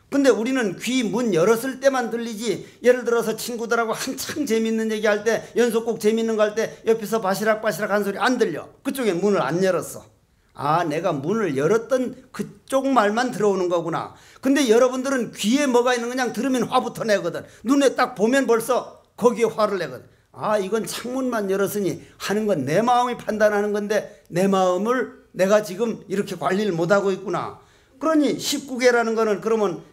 근데 우리는 귀 문 열었을 때만 들리지 예를 들어서 친구들하고 한창 재밌는 얘기할 때 연속곡 재밌는 거 할 때 옆에서 바시락바시락 한 소리 안 들려. 그쪽에 문을 안 열었어. 아 내가 문을 열었던 그쪽 말만 들어오는 거구나. 근데 여러분들은 귀에 뭐가 있는 그냥 들으면 화부터 내거든. 눈에 딱 보면 벌써 거기에 화를 내거든. 아 이건 창문만 열었으니 하는 건 내 마음이 판단하는 건데 내 마음을 내가 지금 이렇게 관리를 못하고 있구나. 그러니 19개라는 거는 그러면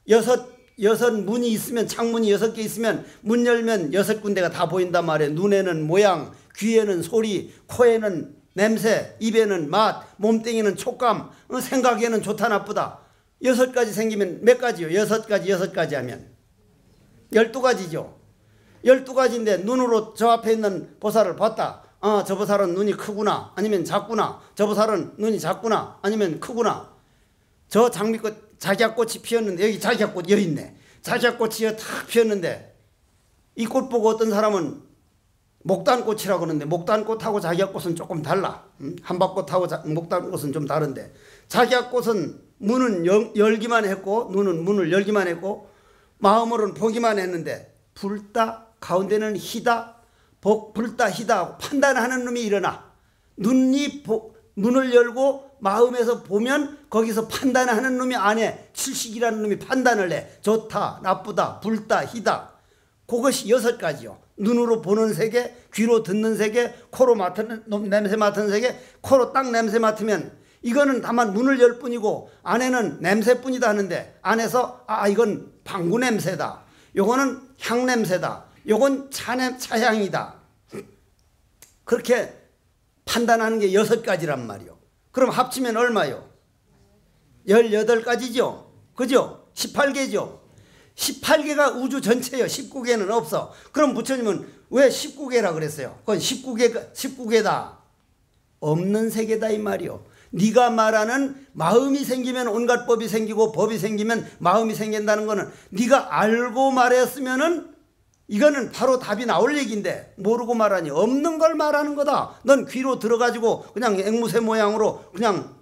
여섯 문이 있으면 창문이 6개 있으면 문 열면 6군데가 다 보인단 말이에요. 눈에는 모양, 귀에는 소리, 코에는 냄새, 입에는 맛, 몸뚱이는 촉감, 생각에는 좋다 나쁘다. 6가지 생기면 몇 가지요? 6가지 하면 12가지죠. 12가지인데 눈으로 저 앞에 있는 보살을 봤다. 저 보살은 눈이 크구나 아니면 작구나. 저 보살은 눈이 작구나 아니면 크구나. 저 장미꽃 자기야꽃이 피었는데 여기 자기야꽃 여기 있네. 자기야꽃이 탁 피었는데 이 꽃 보고 어떤 사람은 목단꽃이라고 그러는데 목단꽃하고 자기야꽃은 조금 달라. 한박꽃하고 목단꽃은 좀 다른데 자기야꽃은 문은 열기만 했고 눈은 문을 열기만 했고 마음으로는 보기만 했는데 불다 가운데는 희다 불다 희다 판단하는 놈이 일어나. 눈을 열고 마음에서 보면 거기서 판단하는 놈이 안에 칠식이라는 놈이 판단을 해. 좋다 나쁘다 불다 희다. 그것이 6가지요. 눈으로 보는 세계, 귀로 듣는 세계, 코로 냄새 맡은 세계. 코로 딱 냄새 맡으면 이거는 다만 문을 열 뿐이고 안에는 냄새뿐이다 하는데 안에서 이건 방구 냄새다. 요거는 향 냄새다. 요건 차향이다. 그렇게 판단하는 게 6가지란 말이요. 그럼 합치면 얼마요? 18가지죠. 그죠? 18개죠. 18개가 우주 전체예요. 19개는 없어. 그럼 부처님은 왜 19개라 그랬어요? 그건 19개다. 없는 세계다 이 말이요. 네가 말하는 마음이 생기면 온갖 법이 생기고 법이 생기면 마음이 생긴다는 거는 네가 알고 말했으면은 이거는 바로 답이 나올 얘기인데 모르고 말하니 없는 걸 말하는 거다. 넌 귀로 들어가지고 그냥 앵무새 모양으로 그냥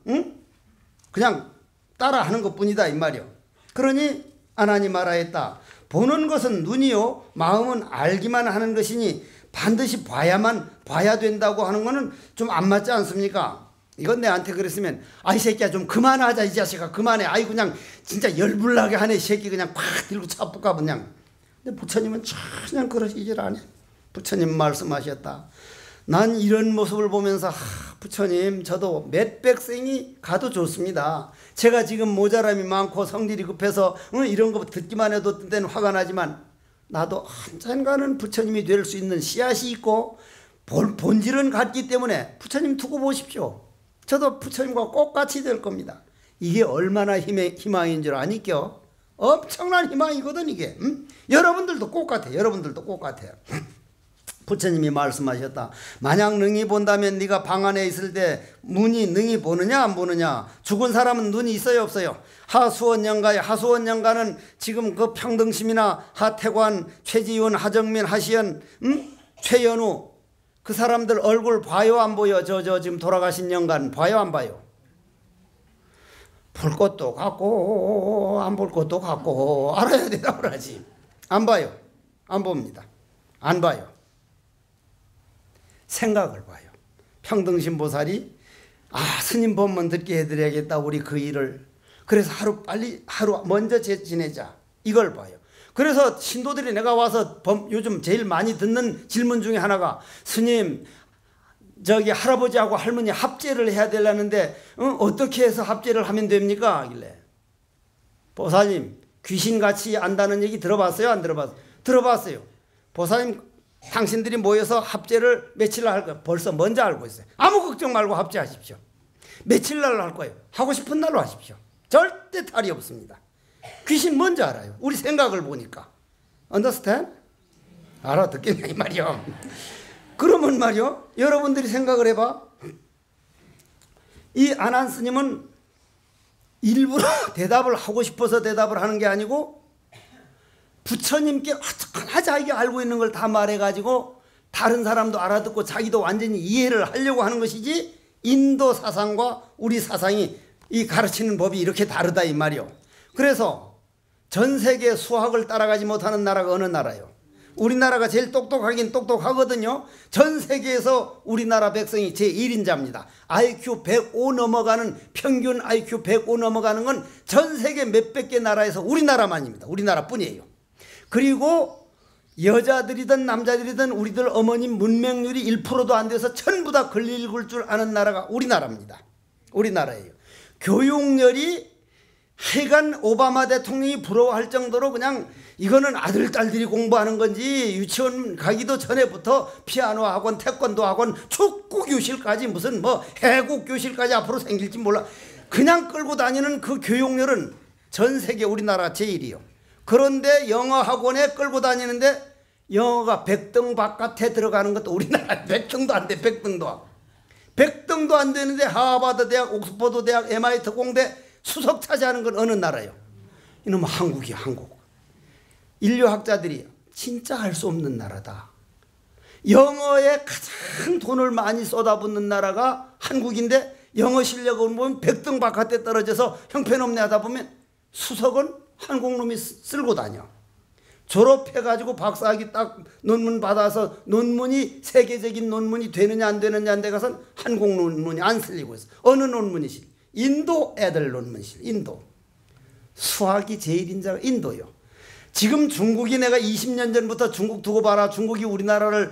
따라하는 것뿐이다 이 말이요. 그러니 아나니 말하였다. 보는 것은 눈이요 마음은 알기만 하는 것이니 반드시 봐야 된다고 하는 거는 좀 안 맞지 않습니까? 이건 내한테 그랬으면 이 새끼야 좀 그만하자 이 자식아 그만해. 그냥 진짜 열불나게 하네 이 새끼 그냥 팍 들고 차붙가 그냥. 근데 부처님은 전혀 그러시질 않아요. 부처님 말씀하셨다. 난 이런 모습을 보면서 부처님, 저도 몇 백생이 가도 좋습니다. 제가 지금 모자람이 많고 성질이 급해서 이런 거 듣기만 해도 때는 화가 나지만 나도 언젠가는 부처님이 될 수 있는 씨앗이 있고 본질은 같기 때문에 부처님 두고 보십시오. 저도 부처님과 꼭 같이 될 겁니다. 이게 얼마나 희망인 줄 아니껴? 엄청난 희망이거든 이게. 여러분들도 꼭 같아요. 여러분들도 꼭 같아요. 부처님이 말씀하셨다. 만약 능히 본다면 네가 방 안에 있을 때 눈이 능히 보느냐 안 보느냐. 죽은 사람은 눈이 있어요 없어요? 하수원영가의 하수원영가는 지금 그 평등심이나 하태관, 최지훈, 하정민, 하시연, 최연우 그 사람들 얼굴 봐요 안 보여? 저 지금 돌아가신 영가는 봐요 안 봐요? 볼 것도 같고 안 볼 것도 같고 알아야 대답을 하지. 안 봐요. 안 봅니다. 안 봐요. 생각을 봐요. 평등심보살이 스님 법문 듣게 해드려야겠다 우리 그 일을. 그래서 하루 먼저 지내자 이걸 봐요. 그래서 신도들이 내가 와서 요즘 제일 많이 듣는 질문 중에 하나가 스님 저기 할아버지하고 할머니 합제를 해야 되려는데 어떻게 해서 합제를 하면 됩니까? 하길래 보살님 귀신같이 안다는 얘기 들어봤어요? 안 들어봤어요? 들어봤어요. 보살님 당신들이 모여서 합제를 며칠 날 할 거예요. 벌써 먼저 알고 있어요. 아무 걱정 말고 합제하십시오. 며칠 날로 할 거예요. 하고 싶은 날로 하십시오. 절대 탈이 없습니다. 귀신 먼저 알아요. 우리 생각을 보니까. Understand? 알아듣겠냐 이 말이요. 그러면 말이요. 여러분들이 생각을 해봐. 이 안한 스님은 일부러 대답을 하고 싶어서 대답을 하는 게 아니고 부처님께 어떡하나 자기가 알고 있는 걸 다 말해가지고 다른 사람도 알아듣고 자기도 완전히 이해를 하려고 하는 것이지 인도 사상과 우리 사상이 이 가르치는 법이 이렇게 다르다 이 말이요. 그래서 전 세계 수학을 따라가지 못하는 나라가 어느 나라요? 우리나라가 제일 똑똑하긴 똑똑하거든요. 전 세계에서 우리나라 백성이 제1인자입니다. IQ 105 넘어가는 평균 IQ 105 넘어가는 건 전 세계 몇백 개 나라에서 우리나라만입니다. 우리나라뿐이에요. 그리고 여자들이든 남자들이든 우리들 어머님 문맹률이 1%도 안 돼서 전부 다 글 읽을 줄 아는 나라가 우리나라입니다. 우리나라예요. 교육열이 하여간 오바마 대통령이 부러워할 정도로 그냥 이거는 아들 딸들이 공부하는 건지 유치원 가기도 전에부터 피아노 학원, 태권도 학원, 축구 교실까지 무슨 해국 교실까지 앞으로 생길지 몰라. 그냥 끌고 다니는 그 교육열은 전 세계 우리나라 제일이요. 그런데 영어 학원에 끌고 다니는데 영어가 100등 바깥에 들어가는 것도 우리나라 100등도 안 돼. 100등도 안 되는데 하버드 대학, 옥스퍼드 대학, MIT 공대 수석 차지하는 건 어느 나라요? 이놈 한국이야. 한국. 인류학자들이 진짜 할 수 없는 나라다. 영어에 가장 돈을 많이 쏟아붓는 나라가 한국인데 영어 실력을 보면 100등 바깥에 떨어져서 형편없네 하다 보면 수석은 한국놈이 쓸고 다녀. 졸업해가지고 박사학위 딱 논문 받아서 논문이 세계적인 논문이 되느냐 안 되느냐 데 가서는 한국 논문이 안 쓸리고 있어. 어느 논문이시? 인도 애들 논문이시. 인도. 수학이 제일인자가 인도요. 지금 중국이 내가 20년 전부터 중국 두고 봐라. 중국이 우리나라를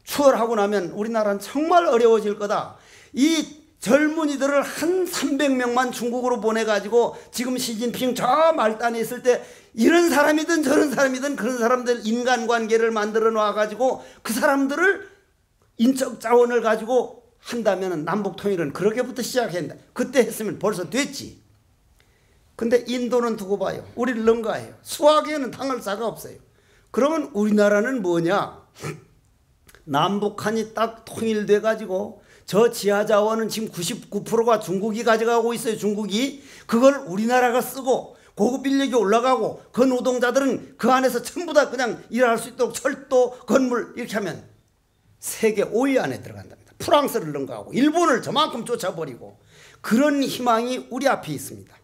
추월하고 나면 우리나라는 정말 어려워질 거다. 이 젊은이들을 한 300명만 중국으로 보내가지고 지금 시진핑 저 말단에 있을 때 이런 사람이든 저런 사람이든 그런 사람들 인간관계를 만들어 놔가지고 그 사람들을 인적 자원을 가지고 한다면 남북통일은 그렇게부터 시작했는데 그때 했으면 벌써 됐지. 근데 인도는 두고 봐요. 우리를 능가해요. 수학에는 당할 자가 없어요. 그러면 우리나라는 뭐냐? 남북한이 딱 통일돼 가지고 저 지하 자원은 지금 99%가 중국이 가져가고 있어요. 중국이. 그걸 우리나라가 쓰고 고급 인력이 올라가고 그 노동자들은 그 안에서 전부 다 그냥 일할 수 있도록 철도, 건물 이렇게 하면 세계 5위 안에 들어간답니다. 프랑스를 능가하고 일본을 저만큼 쫓아버리고 그런 희망이 우리 앞에 있습니다.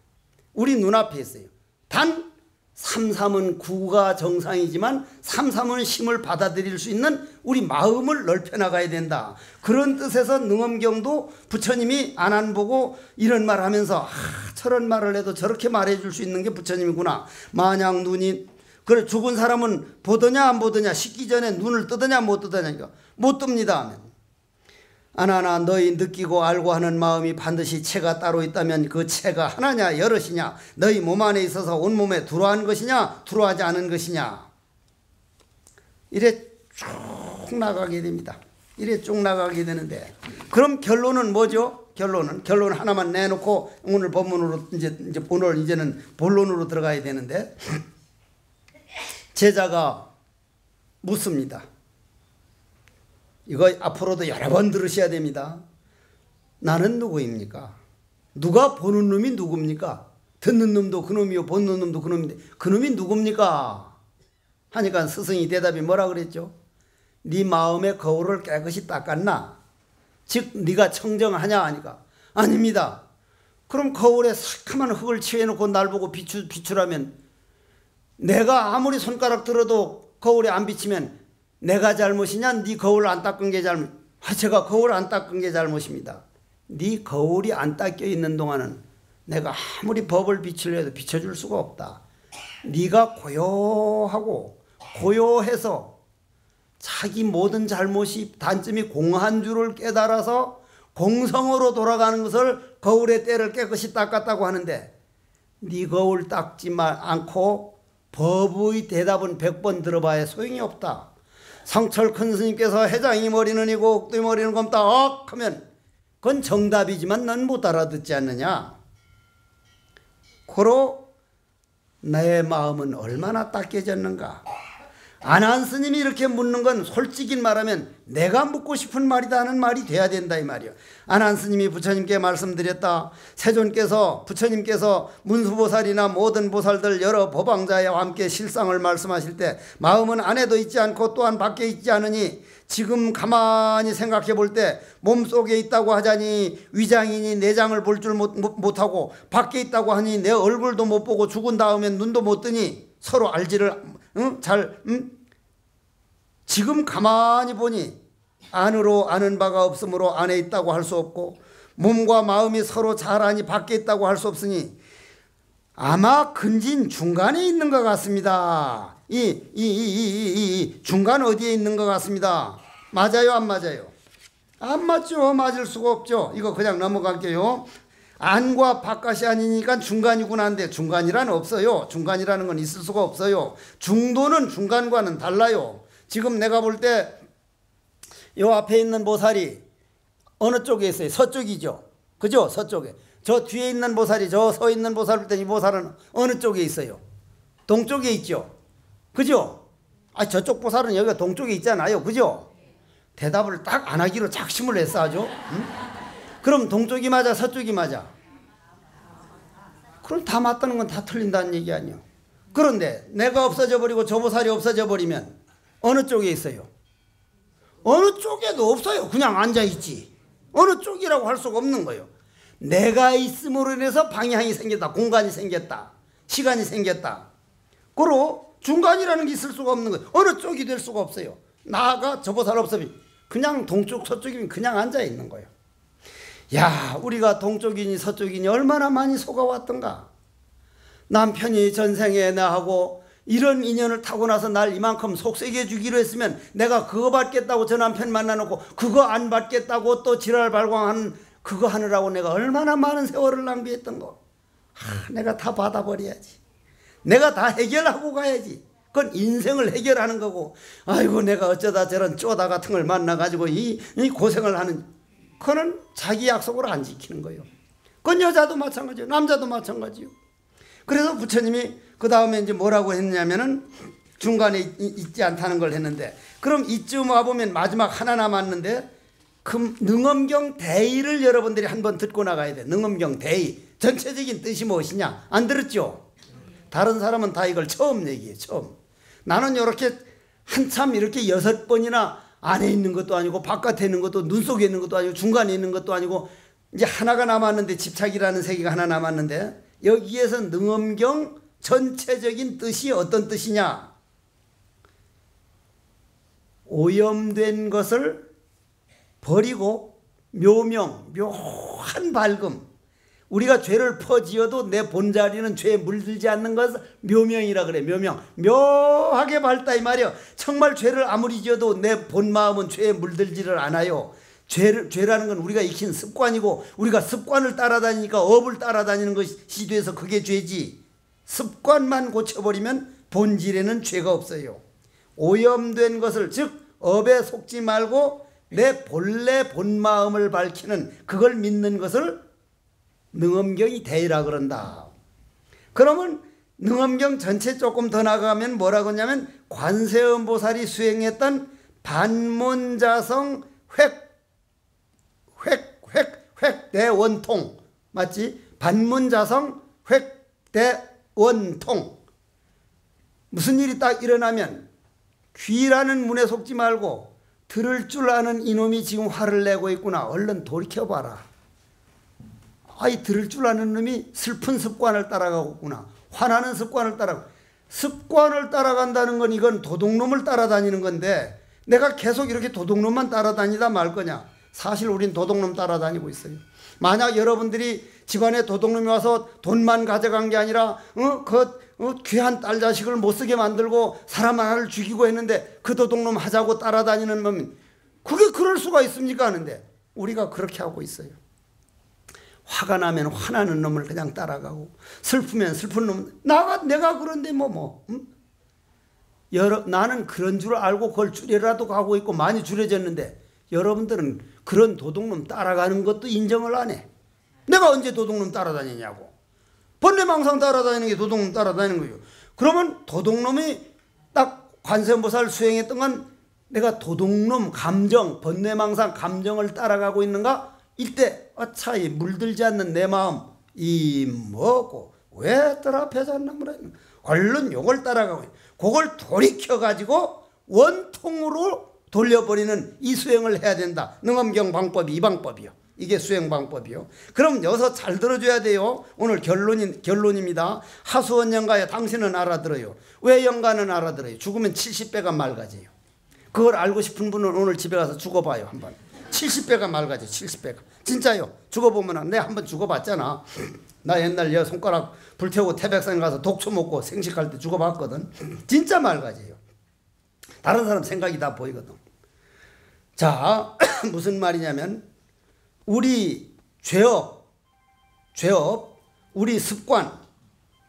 우리 눈앞에 있어요. 단 3.3은 구가 정상이지만 3.3은 힘을 받아들일 수 있는 우리 마음을 넓혀 나가야 된다. 그런 뜻에서 능엄경도 부처님이 안한 보고 이런 말 하면서 저런 말을 해도 저렇게 말해 줄 수 있는 게 부처님이구나. 만약 눈이 그래 죽은 사람은 보더냐 안 보더냐 씻기 전에 눈을 뜨더냐 못 뜨더냐 못 뜹니다 하면 아나나 너희 느끼고 알고 하는 마음이 반드시 체가 따로 있다면 그 체가 하나냐 여럿이냐 너희 몸 안에 있어서 온몸에 들어간 것이냐 들어가지 않은 것이냐. 이래 쭉 나가게 됩니다. 이래 쭉 나가게 되는데 그럼 결론은 뭐죠? 결론 하나만 내놓고 오늘 본문으로 오늘 이제는 본론으로 들어가야 되는데 제자가 묻습니다. 이거 앞으로도 여러 번 들으셔야 됩니다. 나는 누구입니까? 누가 보는 놈이 누굽니까? 듣는 놈도 그놈이요 보는 놈도 그놈인데 그놈이 누굽니까? 하니까 스승이 대답이 뭐라 그랬죠? 네 마음의 거울을 깨끗이 닦았나? 즉 네가 청정하냐 하니까 아닙니다. 그럼 거울에 새카만 흙을 칠해놓고 날 보고 비추라면 내가 아무리 손가락 들어도 거울에 안 비치면 내가 잘못이냐? 네 거울 안 닦은 게 잘못. 제가 거울 안 닦은 게 잘못입니다. 네 거울이 안 닦여 있는 동안은 내가 아무리 법을 비추려 해도 비춰줄 수가 없다. 네가 고요해서 자기 모든 잘못이 단점이 공한 줄을 깨달아서 공성으로 돌아가는 것을 거울의 때를 깨끗이 닦았다고 하는데 네 거울 닦지 않고 법의 대답은 100번 들어봐야 소용이 없다. 성철 큰 스님께서 해장이 머리는 이고 옥두의 머리는 검다 하면 그건 정답이지만 넌 못 알아듣지 않느냐. 고로 나의 마음은 얼마나 닦여졌는가. 안한 스님이 이렇게 묻는 건 솔직히 말하면 내가 묻고 싶은 말이다 하는 말이 돼야 된다 이 말이요. 안한 스님이 부처님께 말씀드렸다. 세존께서 부처님께서 문수보살이나 모든 보살들 여러 보방자와 함께 실상을 말씀하실 때 마음은 안에도 있지 않고 또한 밖에 있지 않으니 지금 가만히 생각해 볼 때 몸속에 있다고 하자니 위장이니 내장을 볼 줄 못하고 밖에 있다고 하니 내 얼굴도 못 보고 죽은 다음엔 눈도 못 뜨니 서로 알지를 지금 가만히 보니 안으로 아는 바가 없으므로 안에 있다고 할 수 없고 몸과 마음이 서로 잘 아니 밖에 있다고 할 수 없으니 아마 근진 중간에 있는 것 같습니다. 이 중간 어디에 있는 것 같습니다. 맞아요 안 맞아요? 안 맞죠. 맞을 수가 없죠. 이거 그냥 넘어갈게요. 안과 바깥이 아니니까 중간이구나 한데 중간이란 없어요. 중간이라는 건 있을 수가 없어요. 중도는 중간과는 달라요. 지금 내가 볼 때 요 앞에 있는 보살이 어느 쪽에 있어요? 서쪽이죠. 그죠? 서쪽에. 저 뒤에 있는 보살이 저 서 있는 보살 볼 때 이 보살은 어느 쪽에 있어요? 동쪽에 있죠. 그죠? 저쪽 보살은 여기가 동쪽에 있잖아요. 그죠? 대답을 딱 안 하기로 작심을 했어 아주. 응? 그럼 동쪽이 맞아 서쪽이 맞아? 그럼 다 맞다는 건 다 틀린다는 얘기 아니에요. 그런데 내가 없어져 버리고 저 보살이 없어져 버리면 어느 쪽에 있어요? 어느 쪽에도 없어요. 그냥 앉아있지. 어느 쪽이라고 할 수가 없는 거예요. 내가 있음으로 인해서 방향이 생겼다. 공간이 생겼다. 시간이 생겼다. 그리고 중간이라는 게 있을 수가 없는 거예요. 어느 쪽이 될 수가 없어요. 나가 저 보살 없으면 그냥 동쪽 서쪽이면 그냥 앉아있는 거예요. 야, 우리가 동쪽이니 서쪽이니 얼마나 많이 속아왔던가. 남편이 전생에 나하고 이런 인연을 타고 나서 날 이만큼 속세게 주기로 했으면 내가 그거 받겠다고 저 남편 만나놓고 그거 안 받겠다고 또 지랄 발광하는 그거 하느라고 내가 얼마나 많은 세월을 낭비했던 거. 내가 다 받아버려야지. 내가 다 해결하고 가야지. 그건 인생을 해결하는 거고 아이고 내가 어쩌다 저런 쪼다 같은 걸 만나가지고 이 고생을 하는 그거는 자기 약속을 안 지키는 거예요. 그건 여자도 마찬가지요. 남자도 마찬가지요. 그래서 부처님이 그 다음에 이제 뭐라고 했냐면은 중간에 있지 않다는 걸 했는데 그럼 이쯤 와보면 마지막 하나 남았는데 그 능엄경 대의를 여러분들이 한번 듣고 나가야 돼. 능엄경 대의. 전체적인 뜻이 무엇이냐? 안 들었죠? 다른 사람은 다 이걸 처음 얘기해. 처음. 나는 이렇게 한참 이렇게 6번이나 안에 있는 것도 아니고 바깥에 있는 것도 눈 속에 있는 것도 아니고 중간에 있는 것도 아니고 이제 하나가 남았는데 집착이라는 세계가 하나 남았는데 여기에서 능엄경 전체적인 뜻이 어떤 뜻이냐? 오염된 것을 버리고 묘한 밝음. 우리가 죄를 퍼지어도 내 본자리는 죄에 물들지 않는 것을 묘명이라 그래. 묘하게 밝다 이 말이야. 정말 죄를 아무리 지어도 내 본마음은 죄에 물들지를 않아요. 죄라는 건 우리가 익힌 습관이고 우리가 습관을 따라다니니까 업을 따라다니는 것이 돼서 그게 죄지. 습관만 고쳐버리면 본질에는 죄가 없어요. 오염된 것을 즉 업에 속지 말고 내 본래 본마음을 밝히는 그걸 믿는 것을 능엄경이 대의라 그런다. 그러면 능엄경 전체 조금 더 나가면 뭐라고 하냐면 관세음보살이 수행했던 반문자성 획대원통 맞지? 반문자성 획대원통. 무슨 일이 딱 일어나면 귀라는 문에 속지 말고 들을 줄 아는 이놈이 지금 화를 내고 있구나. 얼른 돌이켜봐라. 아이 들을 줄 아는 놈이 슬픈 습관을 따라가고 있구나. 화나는 습관을 따라가고. 습관을 따라간다는 건 이건 도둑놈을 따라다니는 건데 내가 계속 이렇게 도둑놈만 따라다니다 말 거냐. 사실 우린 도둑놈 따라다니고 있어요. 만약 여러분들이 집안에 도둑놈이 와서 돈만 가져간 게 아니라 귀한 딸 자식을 못쓰게 만들고 사람 하나를 죽이고 했는데 그 도둑놈 하자고 따라다니는 놈 그게 그럴 수가 있습니까 하는데 우리가 그렇게 하고 있어요. 화가 나면 화나는 놈을 그냥 따라가고 슬프면 슬픈 놈 내가 그런데 나는 그런 줄 알고 그걸 줄여라도 가고 있고 많이 줄여졌는데 여러분들은 그런 도둑놈 따라가는 것도 인정을 안 해. 내가 언제 도둑놈 따라다니냐고. 번뇌망상 따라다니는 게 도둑놈 따라다니는 거예요. 그러면 도둑놈이 딱 관세음보살 수행했던 건 내가 도둑놈 감정, 번뇌망상 감정을 따라가고 있는가? 이때 어차피 물들지 않는 내 마음 이 뭐고 왜 뜰 앞에서 안 나무라 얼른 요걸 따라가고 그걸 돌이켜가지고 원통으로 돌려버리는 이 수행을 해야 된다. 능엄경 방법이 이 방법이요. 이게 수행 방법이요. 그럼 여기서 잘 들어줘야 돼요. 오늘 결론입니다. 하수원 영가야 당신은 알아들어요. 왜 영가는 알아들어요? 죽으면 70배가 맑아져요. 그걸 알고 싶은 분은 오늘 집에 가서 죽어봐요. 한번. 70배가 맑아져. 70배가. 진짜요. 죽어보면 내가 한번 죽어봤잖아. 나 옛날 여 손가락 불태우고 태백산 가서 독초 먹고 생식할 때 죽어봤거든. 진짜 맑아져요. 다른 사람 생각이 다 보이거든. 자, 무슨 말이냐면 우리 죄업, 우리 습관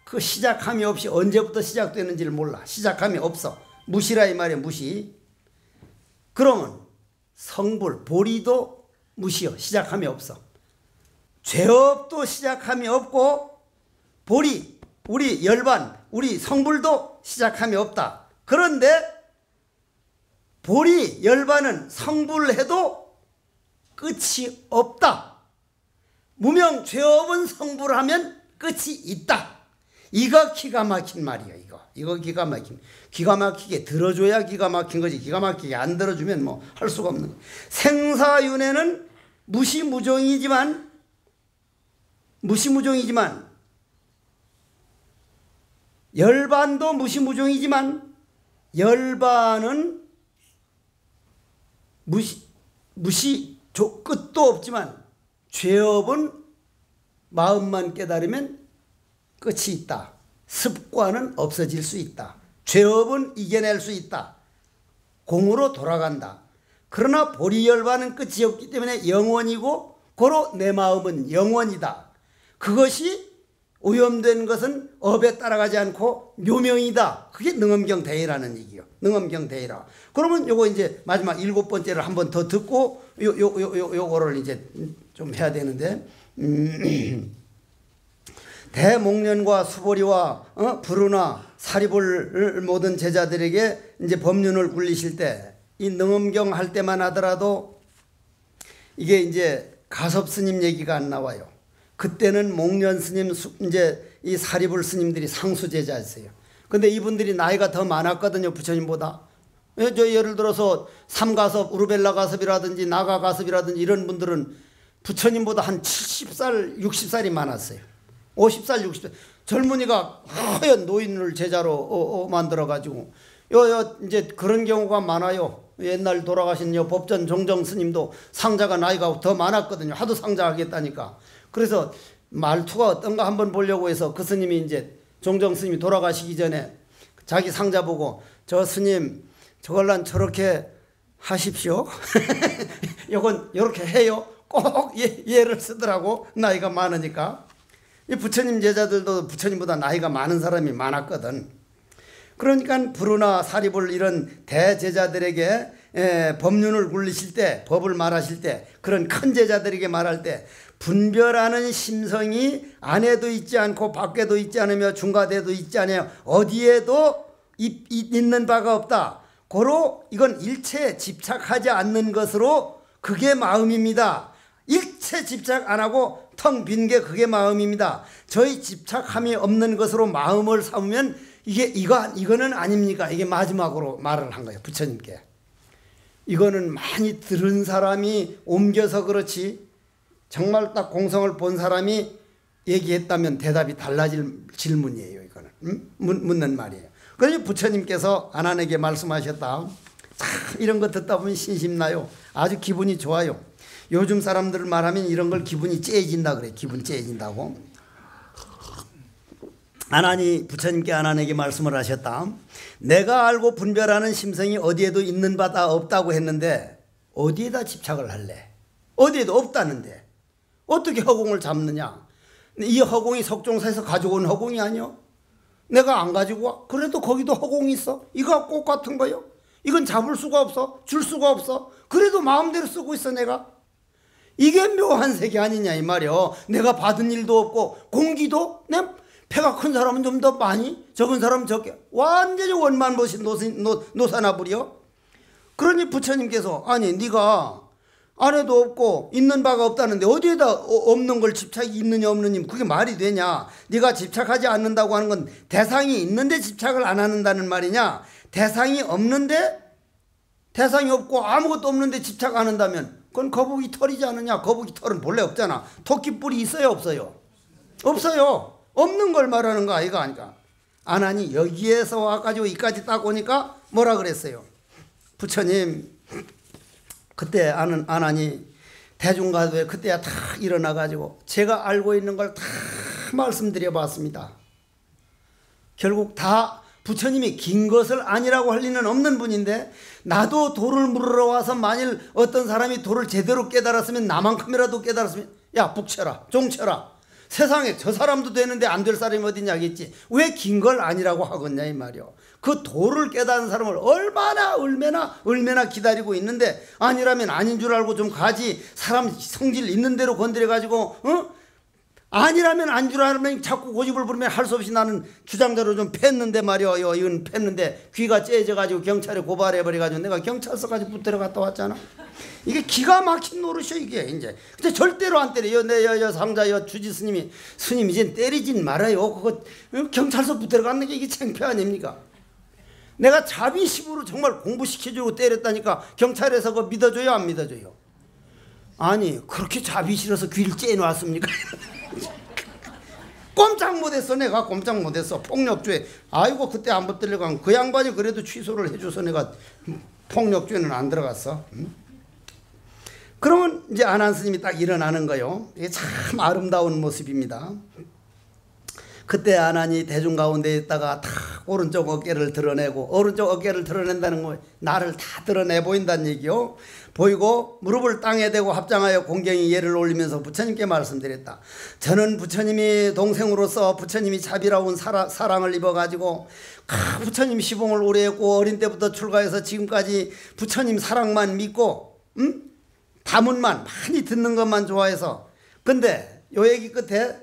그 시작함이 없이 언제부터 시작되는지를 몰라. 시작함이 없어. 무시라 이 말이야. 무시. 그러면 성불, 보리도 무시요. 시작함이 없어. 죄업도 시작함이 없고 보리, 우리 열반, 우리 성불도 시작함이 없다. 그런데 보리, 열반은 성불해도 끝이 없다. 무명 죄업은 성불하면 끝이 있다. 이거 기가 막힌 말이야. 이거 기가 막히게 들어줘야 기가 막힌 거지. 기가 막히게 안 들어주면 뭐 할 수가 없는 거야. 생사윤회는 무시무종이지만 열반도 무시무종이지만 열반은 끝도 없지만 죄업은 마음만 깨달으면 끝이 있다. 습관은 없어질 수 있다. 죄업은 이겨낼 수 있다. 공으로 돌아간다. 그러나 보리열반은 끝이 없기 때문에 영원이고 고로 내 마음은 영원이다. 그것이 오염된 것은 업에 따라가지 않고 묘명이다. 그게 능엄경 대의라는 얘기요. 능엄경 대의라. 그러면 요거 이제 마지막 7번째를 한 번 더 듣고 요거를 이제 좀 해야 되는데 대목련과 수보리와 부르나 사리불 모든 제자들에게 이제 법륜을 굴리실 때 이 능엄경 할 때만 하더라도 이게 이제 가섭 스님 얘기가 안 나와요. 그때는 목련 스님 이제 이 사리불 스님들이 상수 제자였어요. 근데 이분들이 나이가 더 많았거든요. 부처님보다. 예를 들어서 삼가섭, 우르벨라 가섭이라든지 나가 가섭이라든지 이런 분들은 부처님보다 한 70살, 60살이 많았어요. 50살, 60살. 젊은이가 하얀 노인을 제자로 만들어가지고 이제 그런 경우가 많아요. 옛날 돌아가신 법전 종정 스님도 상자가 나이가 더 많았거든요. 하도 상자하겠다니까. 그래서 말투가 어떤가 한번 보려고 해서 그 스님이 이제 종정 스님이 돌아가시기 전에 자기 상자 보고 저 스님 저걸 난 저렇게 하십시오. 요건 요렇게 해요. 꼭 예를 쓰더라고. 나이가 많으니까. 이 부처님 제자들도 부처님보다 나이가 많은 사람이 많았거든. 그러니까 부르나 사리불 이런 대제자들에게 법륜을 굴리실 때, 법을 말하실 때, 그런 큰 제자들에게 말할 때 분별하는 심성이 안에도 있지 않고 밖에도 있지 않으며 중가대도 있지 않으며 어디에도 있는 바가 없다. 고로 이건 일체에 집착하지 않는 것으로 그게 마음입니다. 일체 집착 안 하고 텅 빈 게 그게 마음입니다. 저희 집착함이 없는 것으로 마음을 삼으면 이거는 아닙니까? 이게 마지막으로 말을 한 거예요. 부처님께. 이거는 많이 들은 사람이 옮겨서 그렇지 정말 딱 공성을 본 사람이 얘기했다면 대답이 달라질 질문이에요. 이거는 묻는 말이에요. 그래서 부처님께서 아난에게 말씀하셨다. 참 이런 거 듣다 보면 신심나요. 아주 기분이 좋아요. 요즘 사람들 말하면 이런 걸 기분이 째진다 그래. 기분 째진다고. 아난이 부처님께 아난에게 말씀을 하셨다. 내가 알고 분별하는 심성이 어디에도 있는 바다 없다고 했는데 어디에다 집착을 할래? 어디에도 없다는데 어떻게 허공을 잡느냐? 이 허공이 석종사에서 가져온 허공이 아니요. 내가 안 가지고 와. 그래도 거기도 허공이 있어. 이거 꽃 같은 거요. 이건 잡을 수가 없어. 줄 수가 없어. 그래도 마음대로 쓰고 있어 내가. 이게 묘한 세계 아니냐 이 말이요. 내가 받은 일도 없고 공기도 내 배가 큰 사람은 좀 더 많이 적은 사람은 적게 완전히 원만보신 노사나불이요. 그러니 부처님께서 아니 네가 안에도 없고 있는 바가 없다는데 어디에다 없는 걸 집착이 있느냐 없느냐 그게 말이 되냐. 네가 집착하지 않는다고 하는 건 대상이 있는데 집착을 안 한다는 말이냐. 대상이 없는데 대상이 없고 아무것도 없는데 집착 안 한다면 그건 거북이 털이지 않느냐. 거북이 털은 본래 없잖아. 토끼 뿔이 있어요 없어요? 없어요. 없는 걸 말하는 거 아이가 아니까. 아난이 여기에서 와가지고 이까지 딱 오니까 뭐라 그랬어요. 부처님 그때 아난이 대중가도에 그때야 다 일어나가지고 제가 알고 있는 걸 다 말씀드려 봤습니다. 결국 다 부처님이 긴 것을 아니라고 할 리는 없는 분인데 나도 도를 물으러 와서 만일 어떤 사람이 도를 제대로 깨달았으면 나만큼이라도 깨달았으면 야 북쳐라 종쳐라 세상에 저 사람도 되는데 안 될 사람이 어디냐겠지. 왜 긴 걸 아니라고 하겠냐 이 말이요. 그 도를 깨달은 사람을 얼마나 기다리고 있는데 아니라면 아닌 줄 알고 좀 가지. 사람 성질 있는 대로 건드려가지고 아니라면 안 줄 알면 자꾸 고집을 부리면 할 수 없이 나는 주장대로 좀 팼는데 말이요. 이건 팼는데 귀가 째져가지고 경찰에 고발해버려가지고 내가 경찰서까지 붙들어 갔다 왔잖아. 이게 기가 막힌 노릇이야 이게 이제. 근데 절대로 안 때려. 내 상자 주지 스님 이제 때리진 말아요. 그거 경찰서 붙들어 갔는 게 이게 창피 아닙니까? 내가 자비식으로 정말 공부시켜주고 때렸다니까 경찰에서 그거 믿어줘요 안 믿어줘요? 아니 그렇게 자비 싫어서 귀를 째놓았습니까? 꼼짝 못했어. 내가 꼼짝 못했어. 폭력죄. 아이고 그때 안 붙들려간 그 양반이 그래도 취소를 해줘서 내가 폭력죄는 안 들어갔어. 그러면 이제 아난 스님이 딱 일어나는 거요. 이게 참 아름다운 모습입니다. 그때 아난이 대중 가운데 있다가 탁 오른쪽 어깨를 드러내고 오른쪽 어깨를 드러낸다는 거 나를 다 드러내 보인다는 얘기요. 보이고 무릎을 땅에 대고 합장하여 공경히 예를 올리면서 부처님께 말씀드렸다. 저는 부처님이 동생으로서 부처님이 자비로운 사랑을 입어가지고 부처님 시봉을 오래 했고 어린 때부터 출가해서 지금까지 부처님 사랑만 믿고 다문만 많이 듣는 것만 좋아해서 근데 요 얘기 끝에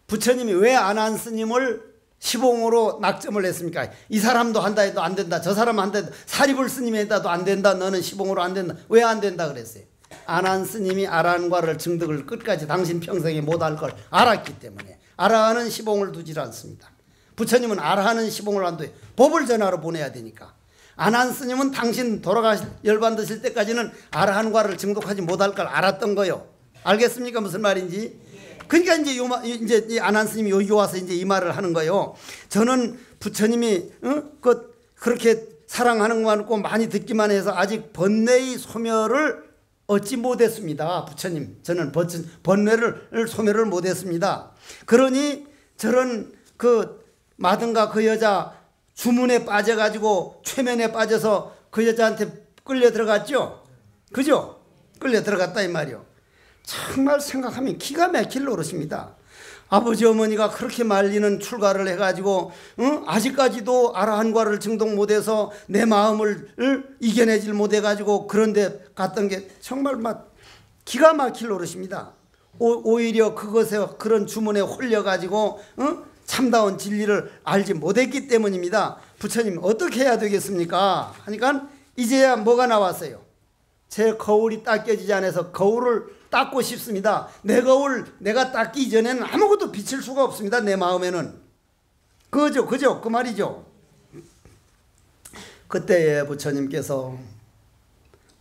부처님이 왜 아난 스님을 시봉으로 낙점을 했습니까? 이 사람도 한다 해도 안 된다. 저 사람 안 된다. 사리불 스님이 했다도 안 된다. 너는 시봉으로 안 된다. 왜 안 된다 그랬어요? 아난 스님이 아란과를 증득을 끝까지 당신 평생에 못할 걸 알았기 때문에 아라하는 시봉을 두질 않습니다. 부처님은 아라하는 시봉을 안 둬요. 법을 전하러 보내야 되니까. 아난 스님은 당신 돌아가실 열반드실 때까지는 아라한과를 증득하지 못할 걸 알았던 거요. 알겠습니까? 무슨 말인지? 그러니까 이제 이 아난 스님이 여기 와서 이제 이 말을 하는 거예요. 저는 부처님이 그렇게 사랑하는 것만 있고 많이 듣기만 해서 아직 번뇌의 소멸을 얻지 못했습니다. 부처님, 저는 번뇌를 소멸을 못했습니다. 그러니 저런 그 마든가 그 여자 주문에 빠져가지고 최면에 빠져서 그 여자한테 끌려 들어갔죠. 그죠? 끌려 들어갔다 이 말이요. 정말 생각하면 기가 막힐 노릇입니다. 아버지 어머니가 그렇게 말리는 출가를 해가지고 아직까지도 아라한과를 증동 못해서 내 마음을 이겨내질 못해가지고 그런데 갔던 게 정말 막 기가 막힐 노릇입니다. 오히려 그것에 그런 주문에 홀려가지고 참다운 진리를 알지 못했기 때문입니다. 부처님 어떻게 해야 되겠습니까? 하니까 이제야 뭐가 나왔어요? 제 거울이 닦여지지 않아서 거울을 닦고 싶습니다. 내 거울 내가 닦기 전에는 아무것도 비칠 수가 없습니다. 내 마음에는. 그죠 그 말이죠. 그때에 부처님께서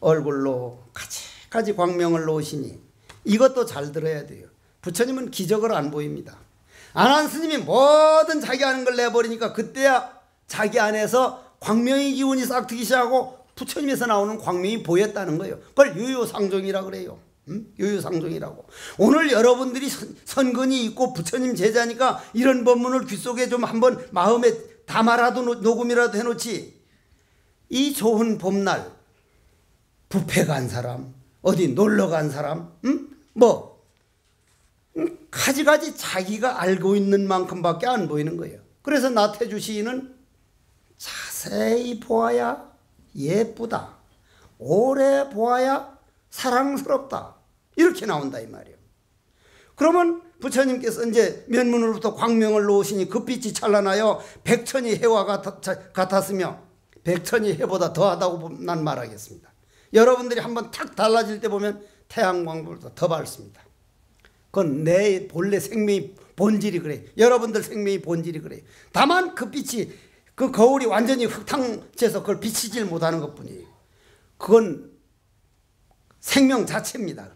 얼굴로 가지가지 광명을 놓으시니 이것도 잘 들어야 돼요. 부처님은 기적을 안 보입니다. 아난 스님이 뭐든 자기 하는 걸 내버리니까 그때야 자기 안에서 광명의 기운이 싹 트기 시작하고 부처님에서 나오는 광명이 보였다는 거예요. 그걸 유유상종이라고 그래요. 유유상종이라고. 오늘 여러분들이 선근이 있고 부처님 제자니까 이런 법문을 귓속에 좀 한번 마음에 담아라도 녹음이라도 해놓지. 이 좋은 봄날 뷔페 간 사람, 어디 놀러 간 사람, 가지가지 자기가 알고 있는 만큼밖에 안 보이는 거예요. 그래서 나태주 시인은 자세히 보아야 예쁘다, 오래 보아야 사랑스럽다, 이렇게 나온다 이 말이에요. 그러면 부처님께서 이제 면문으로부터 광명을 놓으시니 그 빛이 찬란하여 백천이 해와 같았으며 백천이 해보다 더하다고 난 말하겠습니다. 여러분들이 한번 탁 달라질 때 보면 태양광보다 더 밝습니다. 그건 내 본래 생명이 본질이 그래요. 여러분들 생명이 본질이 그래요. 다만 그 빛이 그 거울이 완전히 흙탕쳐서 그걸 비치질 못하는 것뿐이에요. 그건 생명 자체입니다.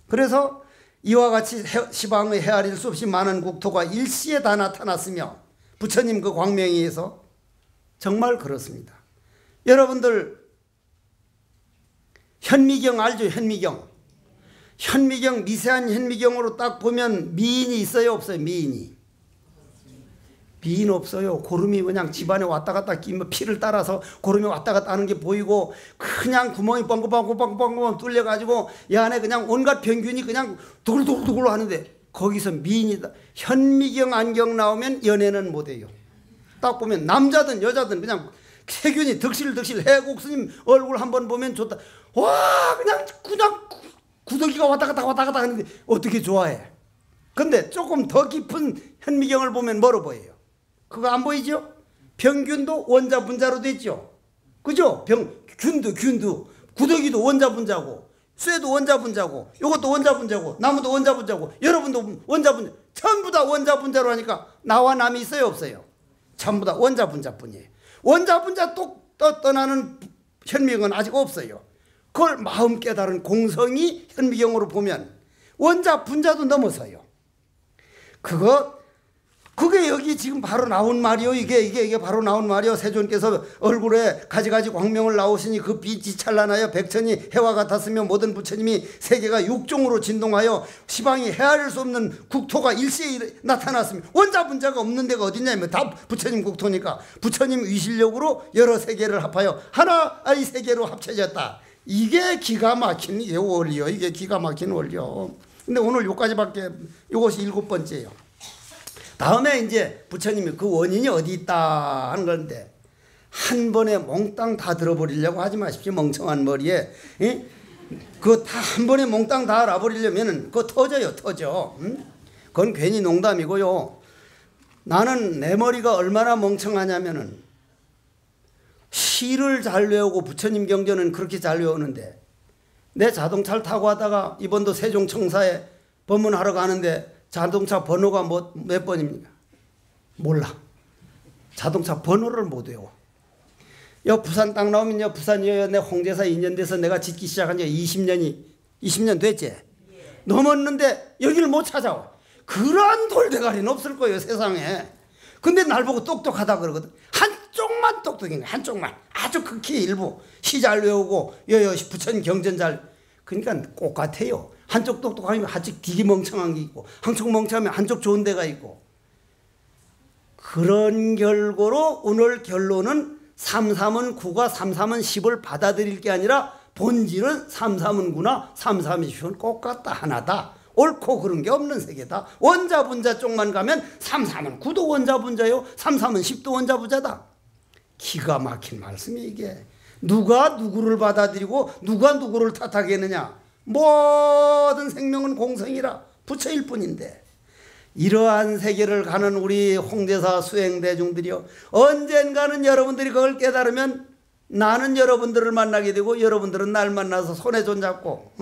그래서 이와 같이 시방의 헤아릴 수 없이 많은 국토가 일시에 다 나타났으며 부처님 그 광명에 의해서 정말 그렇습니다. 여러분들 현미경 알죠? 현미경 미세한 현미경으로 딱 보면 미인이 있어요 없어요? 미인 없어요. 고름이 그냥 집안에 왔다 갔다 끼면 피를 따라서 고름이 왔다 갔다 하는 게 보이고 그냥 구멍이 뻥긋뻥긋 뚫려가지고 이 안에 그냥 온갖 병균이 그냥 두글두글 하는데 거기서 미인이다. 현미경 안경 나오면 연애는 못해요. 딱 보면 남자든 여자든 그냥 세균이 득실득실 해곡스님 얼굴 한번 보면 좋다. 와 그냥 구더기가 왔다 갔다 하는데 어떻게 좋아해. 근데 조금 더 깊은 현미경을 보면 뭐로 보여요? 그거 안 보이죠? 병균도 원자 분자로 됐죠. 그죠? 균도 구더기도 원자 분자고 쇠도 원자 분자고 요것도 원자 분자고 나무도 원자 분자고 여러분도 원자 분자, 전부 다 원자 분자로 하니까 나와 남이 있어요 없어요? 전부 다 원자 분자뿐이에요. 원자 분자 또 떠나는 현미경은 아직 없어요. 그걸 마음 깨달은 공성이 현미경으로 보면 원자 분자도 넘어서요. 그게 여기 지금 바로 나온 말이요. 이게 바로 나온 말이요. 세존께서 얼굴에 가지가지 광명을 나오시니 그 빛이 찬란하여 백천이 해와 같았으며 모든 부처님이 세계가 육종으로 진동하여 시방이 헤아릴 수 없는 국토가 일시에 나타났으며 원자 분자가 없는 데가 어딨냐면 다 부처님 국토니까 부처님 위실력으로 여러 세계를 합하여 하나의 세계로 합쳐졌다. 이게 기가 막힌 원리요. 이게 기가 막힌 원리요. 근데 오늘 요까지밖에 이것이 7번째예요. 다음에 이제 부처님이 그 원인이 어디 있다 하는 건데 한 번에 몽땅 다 들어버리려고 하지 마십시오. 멍청한 머리에 그거 다 한 번에 몽땅 다 알아버리려면 그거 터져요. 그건 괜히 농담이고요. 나는 내 머리가 얼마나 멍청하냐면은 시를 잘 외우고 부처님 경전은 그렇게 잘 외우는데 내 자동차를 타고 하다가 이번도 세종청사에 법문하러 가는데 자동차 번호가 몇 번입니까? 몰라. 자동차 번호를 못 외워. 부산 딱 나오면 부산이요. 내 홍제사 2년 돼서 내가 짓기 시작한 지 20년 됐지? 넘었는데 여기를 못 찾아와. 그런 돌대가리는 없을 거예요 세상에. 근데 날 보고 똑똑하다 그러거든. 한쪽만 똑똑인 거야. 한쪽만. 아주 극히 일부. 시 잘 외우고 부처님 경전 잘. 그러니까 똑같아요. 한쪽 똑똑하면 한쪽 되게 멍청한 게 있고 한쪽 멍청하면 한쪽 좋은 데가 있고 그런 결과로 오늘 결론은 33은 9가 33은 10을 받아들일 게 아니라 본질은 삼삼은구나, 삼삼이시온 똑같다, 하나다. 옳고 그런 게 없는 세계다. 원자 분자 쪽만 가면 삼삼은 9도 원자 분자요, 삼삼은 10도 원자 분자다. 기가 막힌 말씀이 이게. 누가 누구를 받아들이고 누가 누구를 탓하겠느냐. 모든 생명은 공성이라 부처일 뿐인데, 이러한 세계를 가는 우리 홍대사 수행대중들이요, 언젠가는 여러분들이 그걸 깨달으면 나는 여러분들을 만나게 되고 여러분들은 날 만나서 손에 손잡고,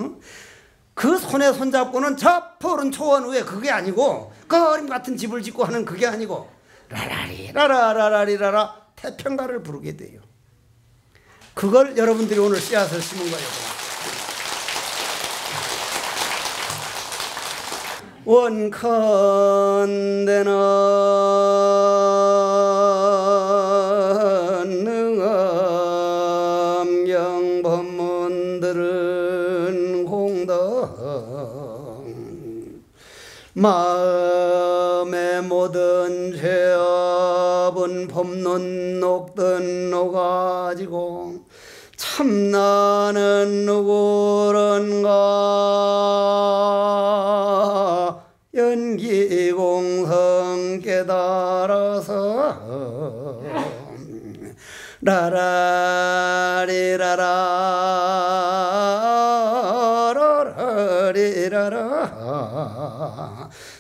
그 손에 손잡고는 저 푸른 초원 위에 그게 아니고 그 어림 같은 집을 짓고 하는 그게 아니고 라라리 라라라라리라라 태평가를 부르게 돼요. 그걸 여러분들이 오늘 씨앗을 심은 거예요. 원컨대는 능엄경 법문들은 공덕, 마음의 모든 죄업은 법론 녹든 녹아지고 참나는 누구런가 연기공성 깨달아서 라라리라라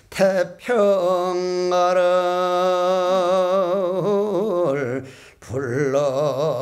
태평가를 불러봅시다.